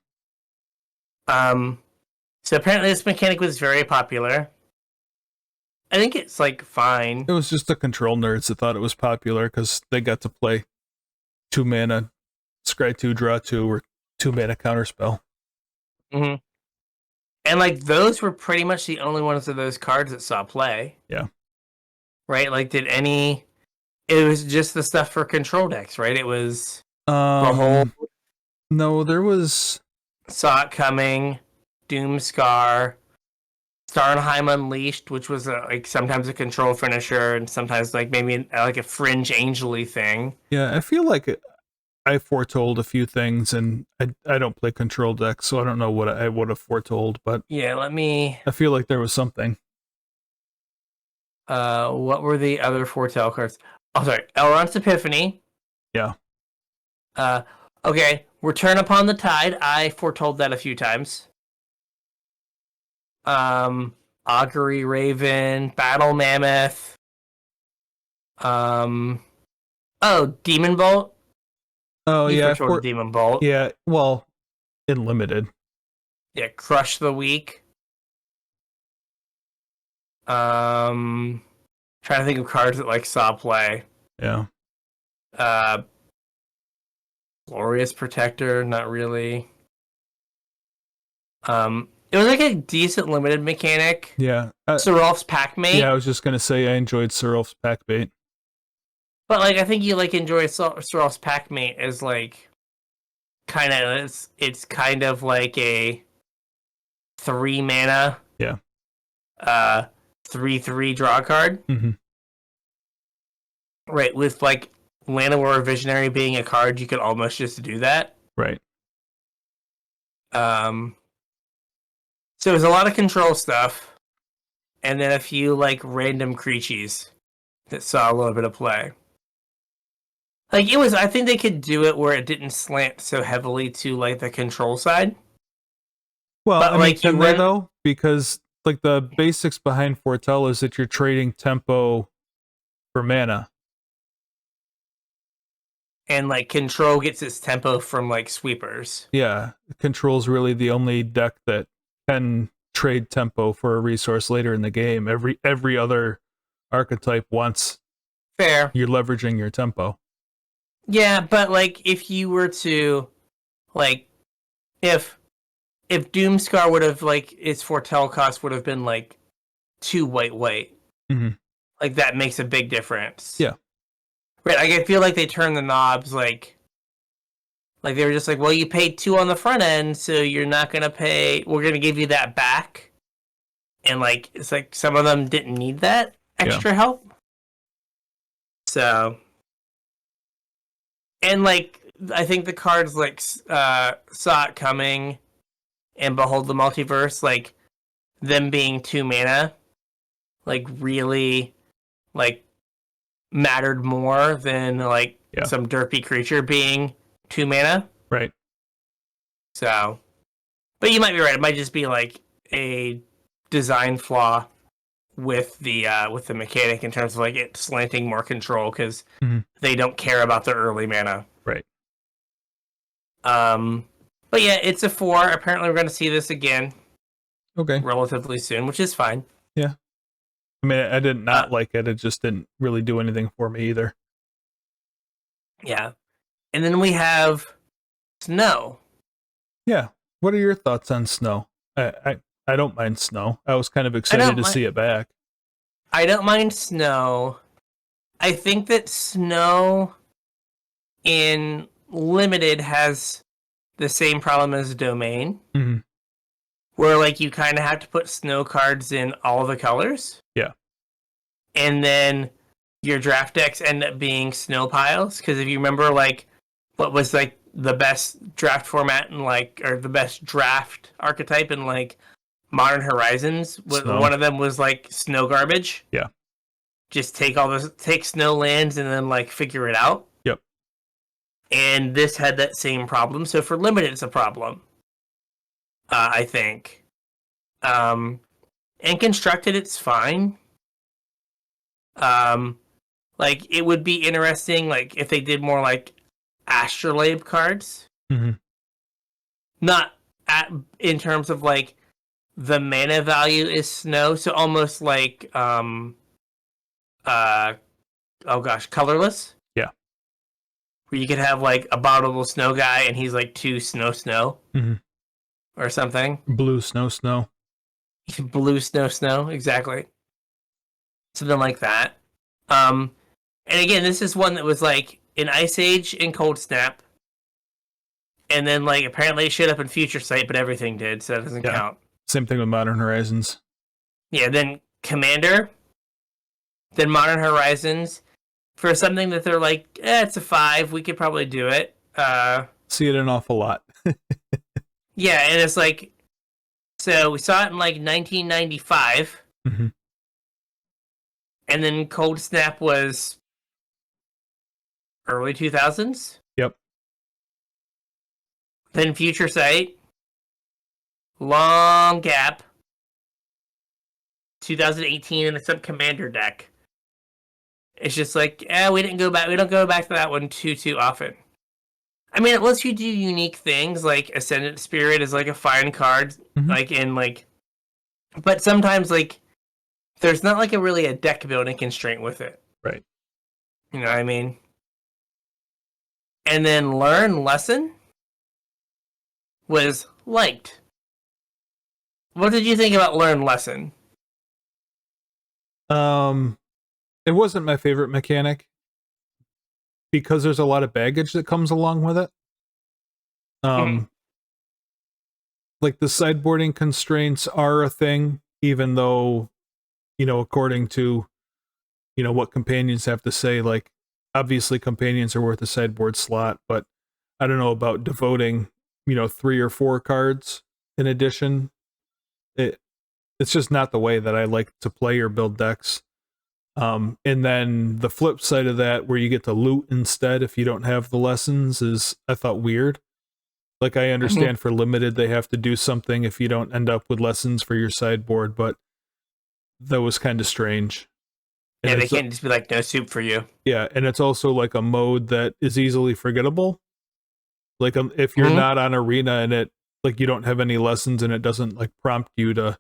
So apparently this mechanic was very popular. I think it's like fine. It was just the control nerds that thought it was popular because they got to play 2 mana, scry 2, draw 2, or 2 mana counterspell. And like those were pretty much the only ones of those cards that saw play. Yeah. Right? Like it was just the stuff for control decks, right? It was Behold, no, there was Saw It Coming, Doomscar, Starnheim Unleashed, which was like sometimes a control finisher and sometimes like maybe like a fringe angely thing. Yeah, I feel like I foretold a few things, and I don't play control decks, so I don't know what I would have foretold, but Yeah, let me. I feel like there was something. What were the other foretell cards? Oh, sorry, Elrond's Epiphany. Yeah. Okay, Return Upon the Tide. I foretold that a few times. Augury Raven, Battle Mammoth. Oh, Demon Bolt. Oh, You yeah. foretold Demon Bolt. Yeah, well, in limited. Yeah, Crush the Weak. Trying to think of cards that like saw play. Yeah. Glorious Protector, not really. It was like a decent limited mechanic. Yeah. Serolf's Packmate. Yeah, I was just gonna say I enjoyed Serolf's Packbait. But like I think you like enjoy Serolf's Packmate as like kind of it's kind of like a 3 mana. Yeah. 3/3 draw card. Mm-hmm. Right, with like Llanowar Visionary being a card, you could almost just do that. Right. So there's a lot of control stuff, and then a few like random creatures that saw a little bit of play. Like it was, I think they could do it where it didn't slant so heavily to like the control side. Well, But, I mean, like, can they though? Because like the basics behind Foretell is that you're trading tempo for mana. And like control gets its tempo from like sweepers. Yeah, Control's really the only deck that can trade tempo for a resource later in the game. Every other archetype wants Fair. you're leveraging your tempo. Yeah, but like if you were to like if Doomscar would have like its foretell cost would have been like 2 white. Mm-hmm. Like that makes a big difference. Yeah. Right, like I feel like they turned the knobs like they were just like, well, you paid 2 on the front end, so you're not gonna pay. We're gonna give you that back, and like it's like some of them didn't need that extra help. So, and like I think the cards like Saw It Coming and Behold the Multiverse, like them being 2 mana, like really like mattered more than like some derpy creature being 2 mana. Right. So, but you might be right. It might just be like a design flaw with the mechanic in terms of like it slanting more control because they don't care about the early mana. Right. But yeah, it's a 4. Apparently, we're going to see this again. Okay. Relatively soon, which is fine. Yeah. I mean, I did not like it. It just didn't really do anything for me either. Yeah. And then we have Snow. Yeah. What are your thoughts on Snow? I don't mind Snow. I was kind of excited to see it back. I don't mind Snow. I think that Snow in Limited has the same problem as Domain. Mm-hmm. Where like you kind of have to put Snow cards in all the colors. Yeah. And then your draft decks end up being Snow piles. Because if you remember, like, what was like the best draft format and like, or the best draft archetype in like Modern Horizons, one of them was like Snow garbage. Yeah. Just take Snow lands and then like figure it out. Yep. And this had that same problem. So for Limited, it's a problem. I think. And Constructed, it's fine. Like it would be interesting, like if they did more like Astrolabe cards. Mm-hmm. Not in terms of like the mana value is Snow, so almost like Colorless. Yeah. Where you could have like a bottleable Snow guy, and he's like 2 Snow. Mm-hmm. Or something. Blue Snow. Blue snow, exactly. Something like that. And again, this is one that was like in Ice Age and Cold Snap, and then like apparently it showed up in Future Sight, but everything did, so that doesn't count. Same thing with Modern Horizons. Yeah, then Commander, then Modern Horizons. For something that they're like, it's a 5, we could probably do it. See it an awful lot. Yeah, and it's like, so we saw it in like 1995, Mm-hmm. and then Cold Snap was early 2000s. Yep. Then Future Sight, long gap, 2018, and it's some Commander deck. It's just like, we didn't go back. We don't go back to that one too often. I mean, it lets you do unique things, like Ascendant Spirit is like a fine card, but sometimes like there's not like a deck building constraint with it. Right. You know what I mean? And then Learn Lesson was liked. What did you think about Learn Lesson? It wasn't my favorite mechanic because there's a lot of baggage that comes along with it. Like the sideboarding constraints are a thing, even though, according to, what companions have to say, like obviously companions are worth a sideboard slot, but I don't know about devoting, 3 or 4 cards in addition. It's just not the way that I like to play or build decks. And then the flip side of that, where you get to loot instead if you don't have the lessons, is I thought weird. Like I understand for limited they have to do something if you don't end up with lessons for your sideboard, but that was kind of strange. And yeah, they can't just be like, no soup for you. Yeah, and it's also like a mode that is easily forgettable. Like if you're not on Arena and it, like you don't have any lessons and it doesn't like prompt you to,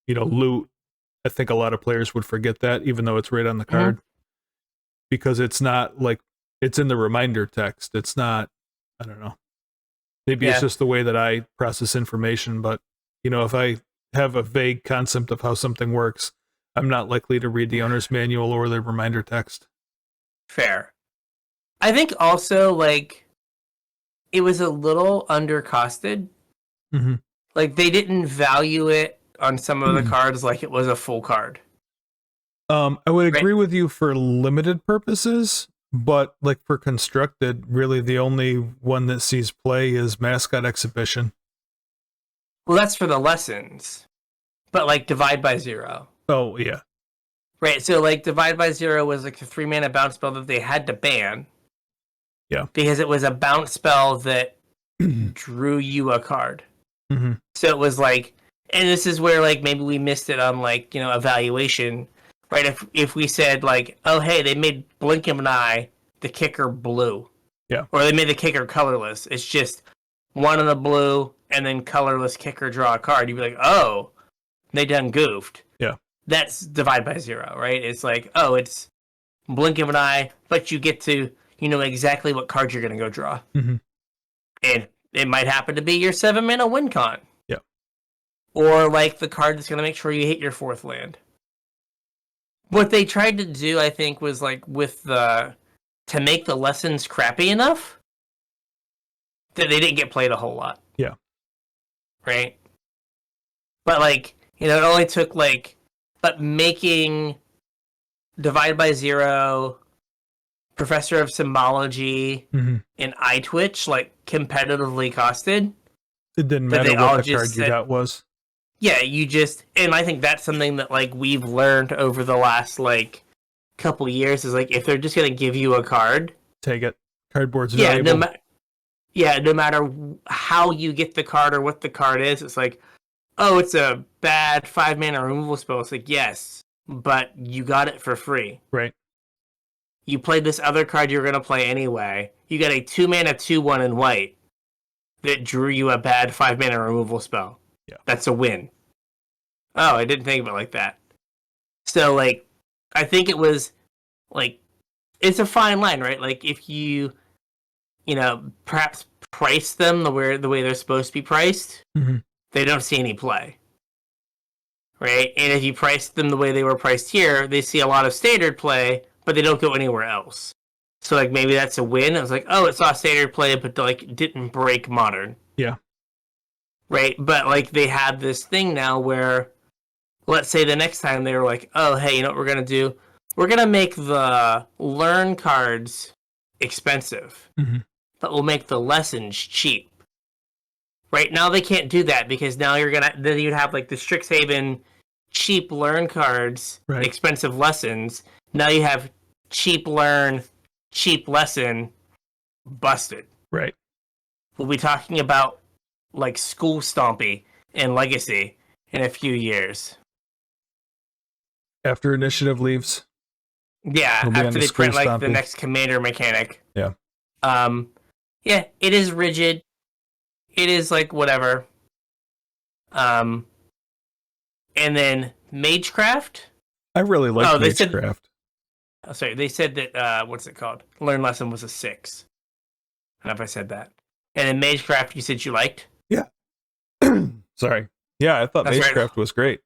loot, I think a lot of players would forget that, even though it's right on the card. Because it's not like, it's in the reminder text. It's not, I don't know. Maybe it's just the way that I process information, but, if I have a vague concept of how something works, I'm not likely to read the owner's manual or the reminder text. Fair. I think also, like, it was a little undercosted. Mm-hmm. Like, they didn't value it on some of the cards like it was a full card. I would agree with you for limited purposes, but like for constructed, really the only one that sees play is Mascot Exhibition. Well, that's for the lessons. But like Divide by Zero. Oh, yeah. Right, so like Divide by Zero was like a 3-mana bounce spell that they had to ban. Yeah. Because it was a bounce spell that drew you a card. Mm-hmm. So it was like, and this is where like maybe we missed it on like, evaluation, right? If we said like, oh hey, they made Blink of an Eye the kicker blue. Yeah. Or they made the kicker colorless. It's just one in the blue and then colorless kicker draw a card. You'd be like, oh, they done goofed. Yeah. That's Divide by Zero, right? It's like, oh, it's Blink of an Eye, but you get to, exactly what card you're going to go draw. Mm-hmm. And it might happen to be your 7-mana win con. Yeah. Or like the card that's going to make sure you hit your 4th land. What they tried to do, I think, was like to make the lessons crappy enough that they didn't get played a whole lot. Yeah. Right? But like, it only took but making Divide by Zero, Professor of Symbology, and iTwitch competitively costed. It didn't matter what the card you got was. Yeah, and I think that's something that we've learned over the last couple years is if they're just gonna give you a card, take it. Cardboard's valuable. No matter how you get the card or what the card is, it's oh, it's a bad 5-mana removal spell. It's yes, but you got it for free. Right. You played this other card you're going to play anyway. You got a 2-mana 2/1 in white that drew you a bad 5-mana removal spell. Yeah. That's a win. Oh, I didn't think of it like that. So, I think it was, it's a fine line, right? If you, perhaps price them the way they're supposed to be priced, they don't see any play. right? And if you price them the way they were priced here, they see a lot of standard play, but they don't go anywhere else. So like maybe that's a win. I was like, oh, it saw standard play, but like didn't break modern. Yeah. Right, but like they have this thing now where, let's say the next time they were like, oh, hey, you know what we're gonna do? We're gonna make the learn cards expensive, but we'll make the lessons cheap. Right now they can't do that because now then you'd have like the Strixhaven cheap learn cards, right. expensive lessons. Now you have cheap learn, cheap lesson, busted. Right. We'll be talking about like School Stompy and Legacy in a few years. After Initiative leaves. Yeah, after they print like the next Commander mechanic. Yeah. Yeah, it is rigid. It is like whatever. And then Magecraft. I really like Magecraft. They said that what's it called? Learn Lesson was a 6. I don't know if I said that. And then Magecraft, you said you liked? Yeah. Sorry. Yeah, I thought Magecraft was great.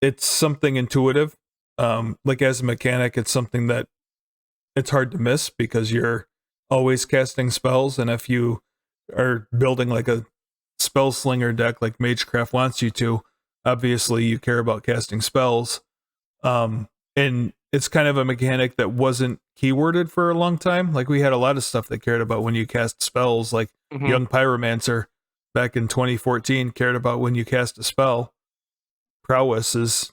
It's something intuitive. Like as a mechanic, it's something that it's hard to miss because you're always casting spells, and if you are building like a spell slinger deck like Magecraft wants you to, obviously you care about casting spells. And it's kind of a mechanic that wasn't keyworded for a long time. Like we had a lot of stuff that cared about when you cast spells, like Young Pyromancer back in 2014 cared about when you cast a spell. Prowess is,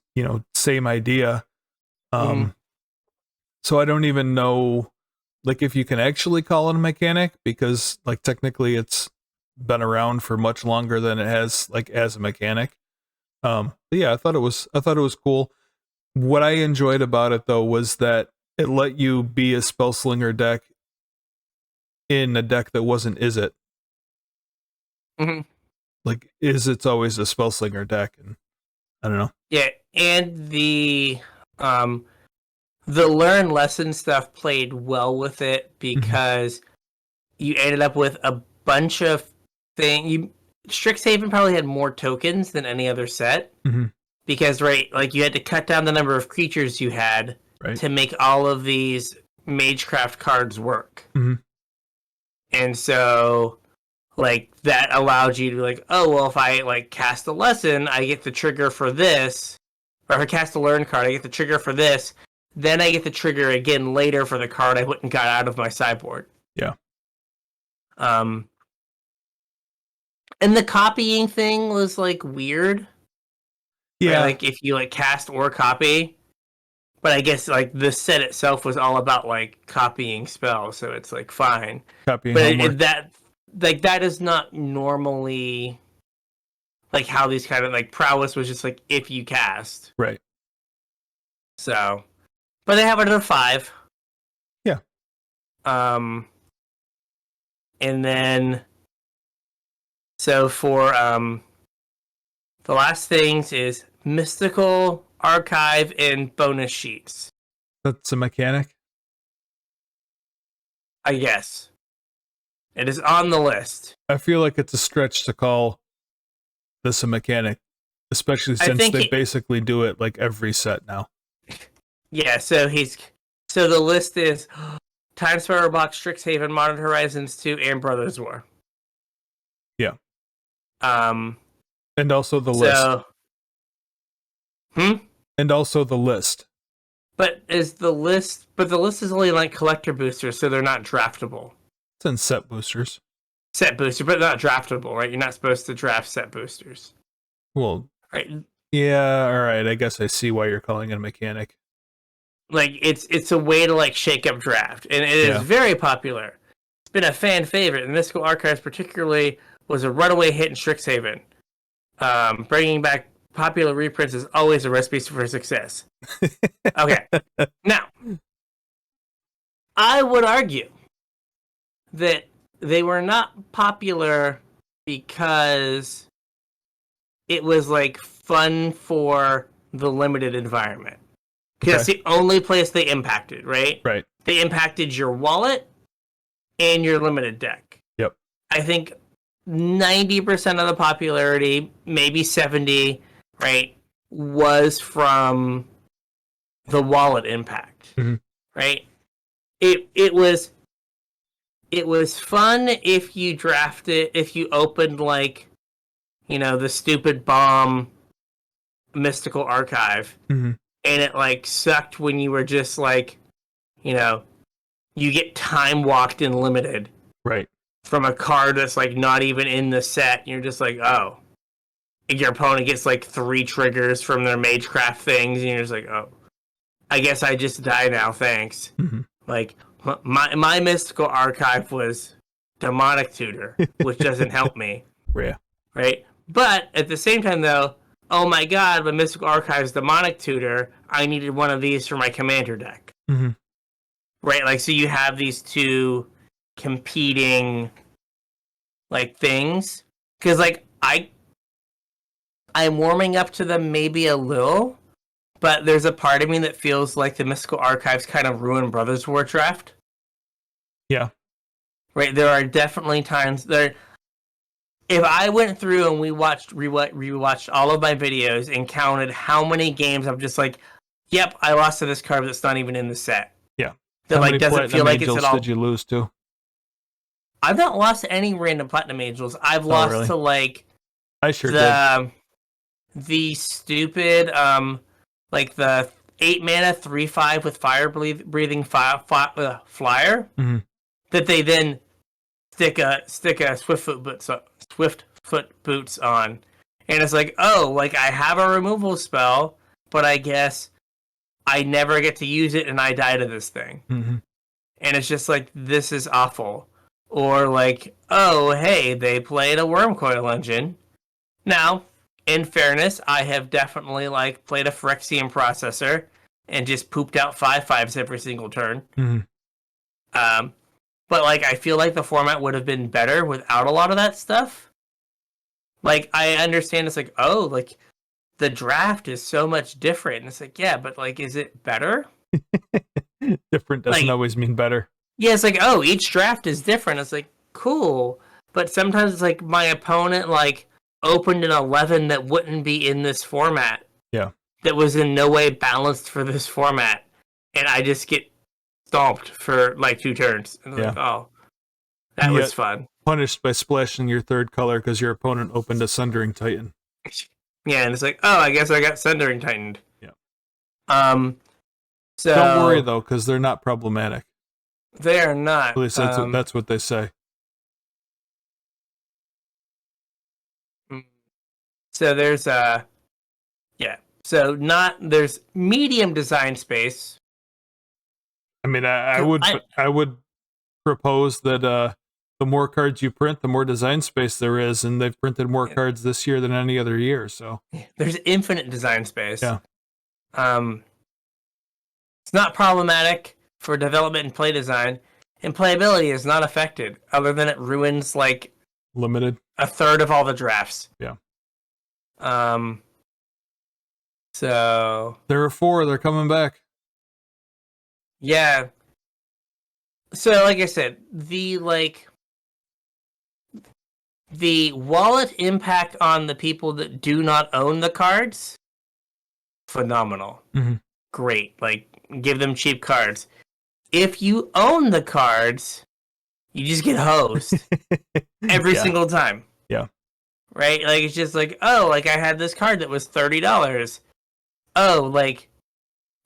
same idea. So I don't even know like if you can actually call it a mechanic, because like technically it's been around for much longer than it has like as a mechanic. But yeah, I thought it was cool. What I enjoyed about it though was that it let you be a spell slinger deck in a deck that wasn't Is It. Like Is It's always a spell slinger deck, and I don't know. Yeah, and the learn lesson stuff played well with it because you ended up with a bunch of things. Strixhaven probably had more tokens than any other set because, right, like you had to cut down the number of creatures you had to make all of these Magecraft cards work. And so, like, that allowed you to be like, oh, well, if I, like, cast a lesson, I get the trigger for this. Or if I cast a learn card, I get the trigger for this. Then I get the trigger again later for the card I went and got out of my sideboard. Yeah. And the copying thing was like weird. Yeah. Right? Like if you like cast or copy. But I guess like the set itself was all about like copying spells, so it's like fine. Copying but that is not normally like how these kind of like prowess was just like if you cast. Right. So but they have another 5. Yeah. And then so for the last things is Mystical Archive and bonus sheets. That's a mechanic? I guess. It is on the list. I feel like it's a stretch to call this a mechanic, especially since they basically do it like every set now. Yeah, so the list is Time Spiral Box, Strixhaven, Modern Horizons 2, and Brothers War. Yeah. And also the list. And also the list. But the list is only like collector boosters, so they're not draftable. It's in set boosters. Set booster, but not draftable, right? You're not supposed to draft set boosters. Well, right. Yeah, all right. I guess I see why you're calling it a mechanic. Like it's a way to like shake up draft, and it is very popular. It's been a fan favorite, and Mystical Archives particularly was a runaway hit in Strixhaven. Bringing back popular reprints is always a recipe for success. Okay, now I would argue that they were not popular because it was like fun for the limited environment. Because that's the only place they impacted, right? Right. They impacted your wallet and your limited deck. Yep. I think 90% of the popularity, maybe 70, right, was from the wallet impact, right? It was fun if you drafted, if you opened like, the stupid bomb mystical archive, and it like sucked when you were just like, you get time walked and limited, right, from a card that's like not even in the set. And you're just like, oh, and your opponent gets like 3 triggers from their magecraft things, and you're just like, oh, I guess I just die now, thanks. Like, my mystical archive was demonic tutor, which doesn't help me. Yeah. Right? But at the same time, though, oh my god, my mystical archive's demonic tutor, I needed one of these for my commander deck. Right? Like, so you have these two competing, like, things. Because, like, I'm warming up to them maybe a little, but there's a part of me that feels like the mystical archives kind of ruined Brothers War Draft. Yeah. Right? There are definitely times there. If I went through and we rewatched all of my videos and counted how many games I'm just like, yep, I lost to this card that's not even in the set. Yeah. That like doesn't feel like it's at all. Did you lose to? I've not lost to any random Platinum Angels. I've lost really? to like I sure did. The stupid like the 8 mana 3/5 with fire breathing flyer that they then stick a swift foot boots on, and it's like, oh, like I have a removal spell, but I guess I never get to use it and I die to this thing. And it's just like, this is awful. Or like, oh, hey, they played a Wormcoil Engine. Now, in fairness, I have definitely like played a Phyrexian Processor and just pooped out 5/5s every single turn. But like, I feel like the format would have been better without a lot of that stuff. Like, I understand it's like, oh, like the draft is so much different. And it's like, yeah, but like, is it better? Different doesn't like, always mean better. Yeah, it's like, oh, each draft is different. It's like, cool. But sometimes it's like my opponent like opened an 11 that wouldn't be in this format. Yeah. That was in no way balanced for this format. And I just get stomped for like 2 turns. And like, oh, that was fun. Punished by splashing your 3rd color because your opponent opened a Sundering Titan. Yeah, and it's like, oh, I guess I got Sundering Titaned. Yeah. So don't worry though, because they're not problematic. They are not. At least that's what they say. So there's there's medium design space. I mean, I would propose that the more cards you print, the more design space there is, and they've printed more cards this year than any other year. So there's infinite design space. Yeah. It's not problematic for development and play design, and playability is not affected, other than it ruins like limited a third of all the drafts. Yeah. So there are 4. They're coming back. Yeah. So, like I said, the wallet impact on the people that do not own the cards, phenomenal. Great. Like, give them cheap cards. If you own the cards, you just get hosed every single time. Yeah. Right? Like, it's just like, oh, like I had this card that was $30. Oh, like,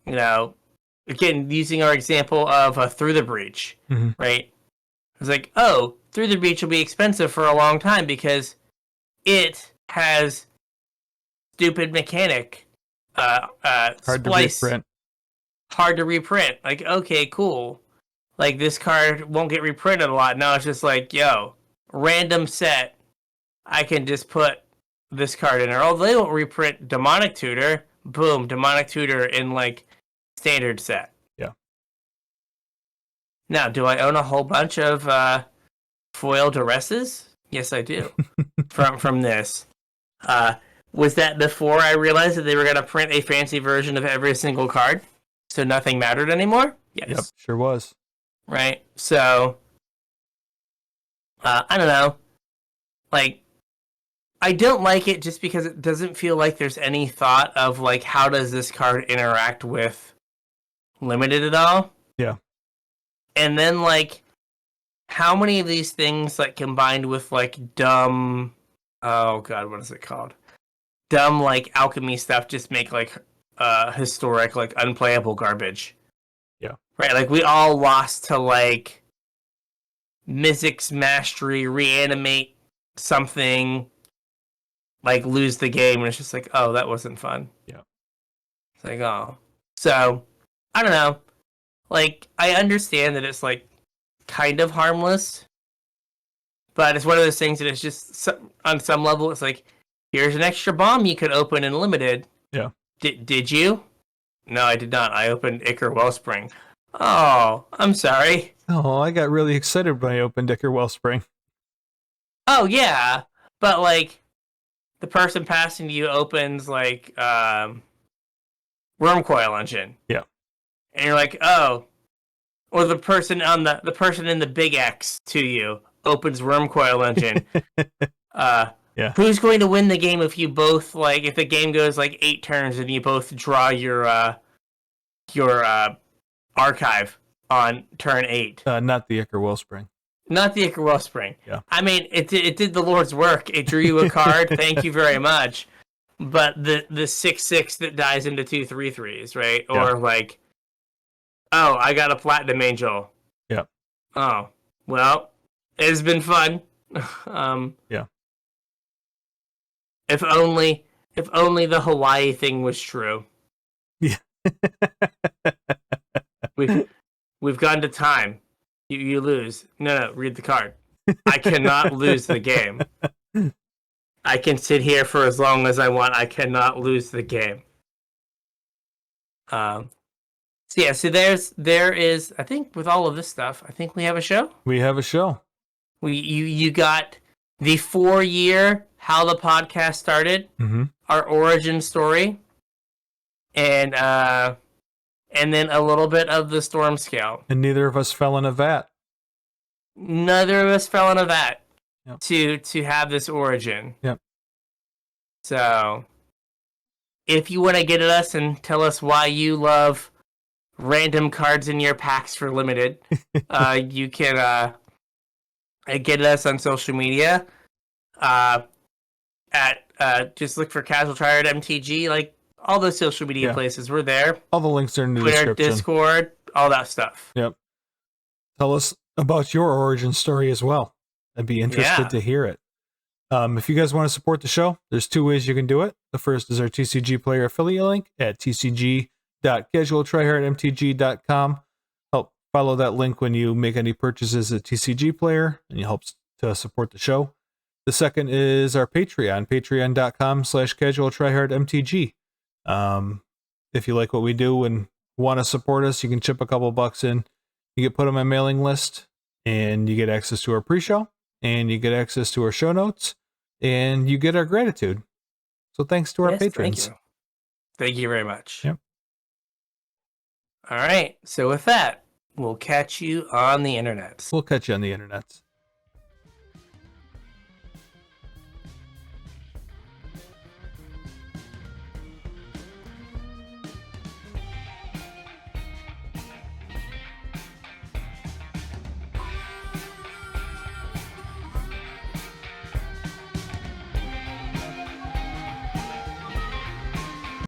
again, using our example of Through the Breach, right? It's like, oh, Through the Breach will be expensive for a long time because it has stupid mechanic. Hard to reprint. Hard to reprint. Like, okay, cool. Like, this card won't get reprinted a lot. Now it's just like, yo, random set. I can just put this card in there. Oh, they won't reprint Demonic Tutor. Boom, Demonic Tutor in, like, standard set. Yeah. Now, do I own a whole bunch of foil duresses? Yes, I do. from this. Was that before I realized that they were going to print a fancy version of every single card? So nothing mattered anymore? Yes. Yep, sure was. Right? So, I don't know. like, I don't like it just because it doesn't feel like there's any thought of like how does this card interact with limited at all. Yeah. And then like how many of these things like combined with like dumb, oh god, what is it called? Dumb like alchemy stuff just make like historic like unplayable garbage. Yeah. Right, like we all lost to like Mythic's Mastery, reanimate something, like lose the game, and it's just like, oh, that wasn't fun. Yeah. It's like, oh. So, I don't know. Like, I understand that it's like kind of harmless, but it's one of those things that it's just on some level, it's like, here's an extra bomb you could open in limited. Yeah. Did you? No, I did not. I opened Ichor Wellspring. Oh, I'm sorry. Oh, I got really excited when I opened Ichor Wellspring. Oh yeah, but like the person passing to you opens like Worm Coil Engine. Yeah. And you're like, oh, or the person on the person in the big X to you opens Worm Coil Engine. Yeah. Who's going to win the game if you both like if the game goes like 8 turns and you both draw your archive on turn 8? Not the Ichor Wellspring. Not the Ichor Wellspring. Yeah. I mean, it did the Lord's work. It drew you a card. Thank you very much. But the 6/6 that dies into 2 3/3s, right? Yeah. Or like, oh, I got a Platinum Angel. Yeah. Oh, well, it's been fun. Yeah. If only the Hawaii thing was true. Yeah. We've gone to time. You lose. No, read the card. I cannot lose the game. I can sit here for as long as I want. I cannot lose the game. So there is. I think with all of this stuff, I think we have a show. We have a show. You got the 4-year how the podcast started, our origin story, and then a little bit of the storm scale. And neither of us fell in a vat. Neither of us fell in a vat. Yep. To have this origin. Yep. So, if you want to get at us and tell us why you love random cards in your packs for limited, you can get at us on social media. Just look for CasualTryHardMTG, like all those social media places. We're there. All the links are in the Twitter, description. Discord, all that stuff. Yep. Tell us about your origin story as well. I'd be interested to hear it. If you guys want to support the show, there's 2 ways you can do it. The first is our TCG player affiliate link at tcg.casualtryhardmtg.com. Help follow that link when you make any purchases at TCG player, and it helps to support the show. The second is our Patreon, patreon.com/casualtryhardmtg. If you like what we do and want to support us, you can chip a couple bucks in. You get put on my mailing list, and you get access to our pre-show, and you get access to our show notes, and you get our gratitude. So thanks to our patrons. Thank you very much. Yep. All right. So with that, we'll catch you on the internet. We'll catch you on the internet.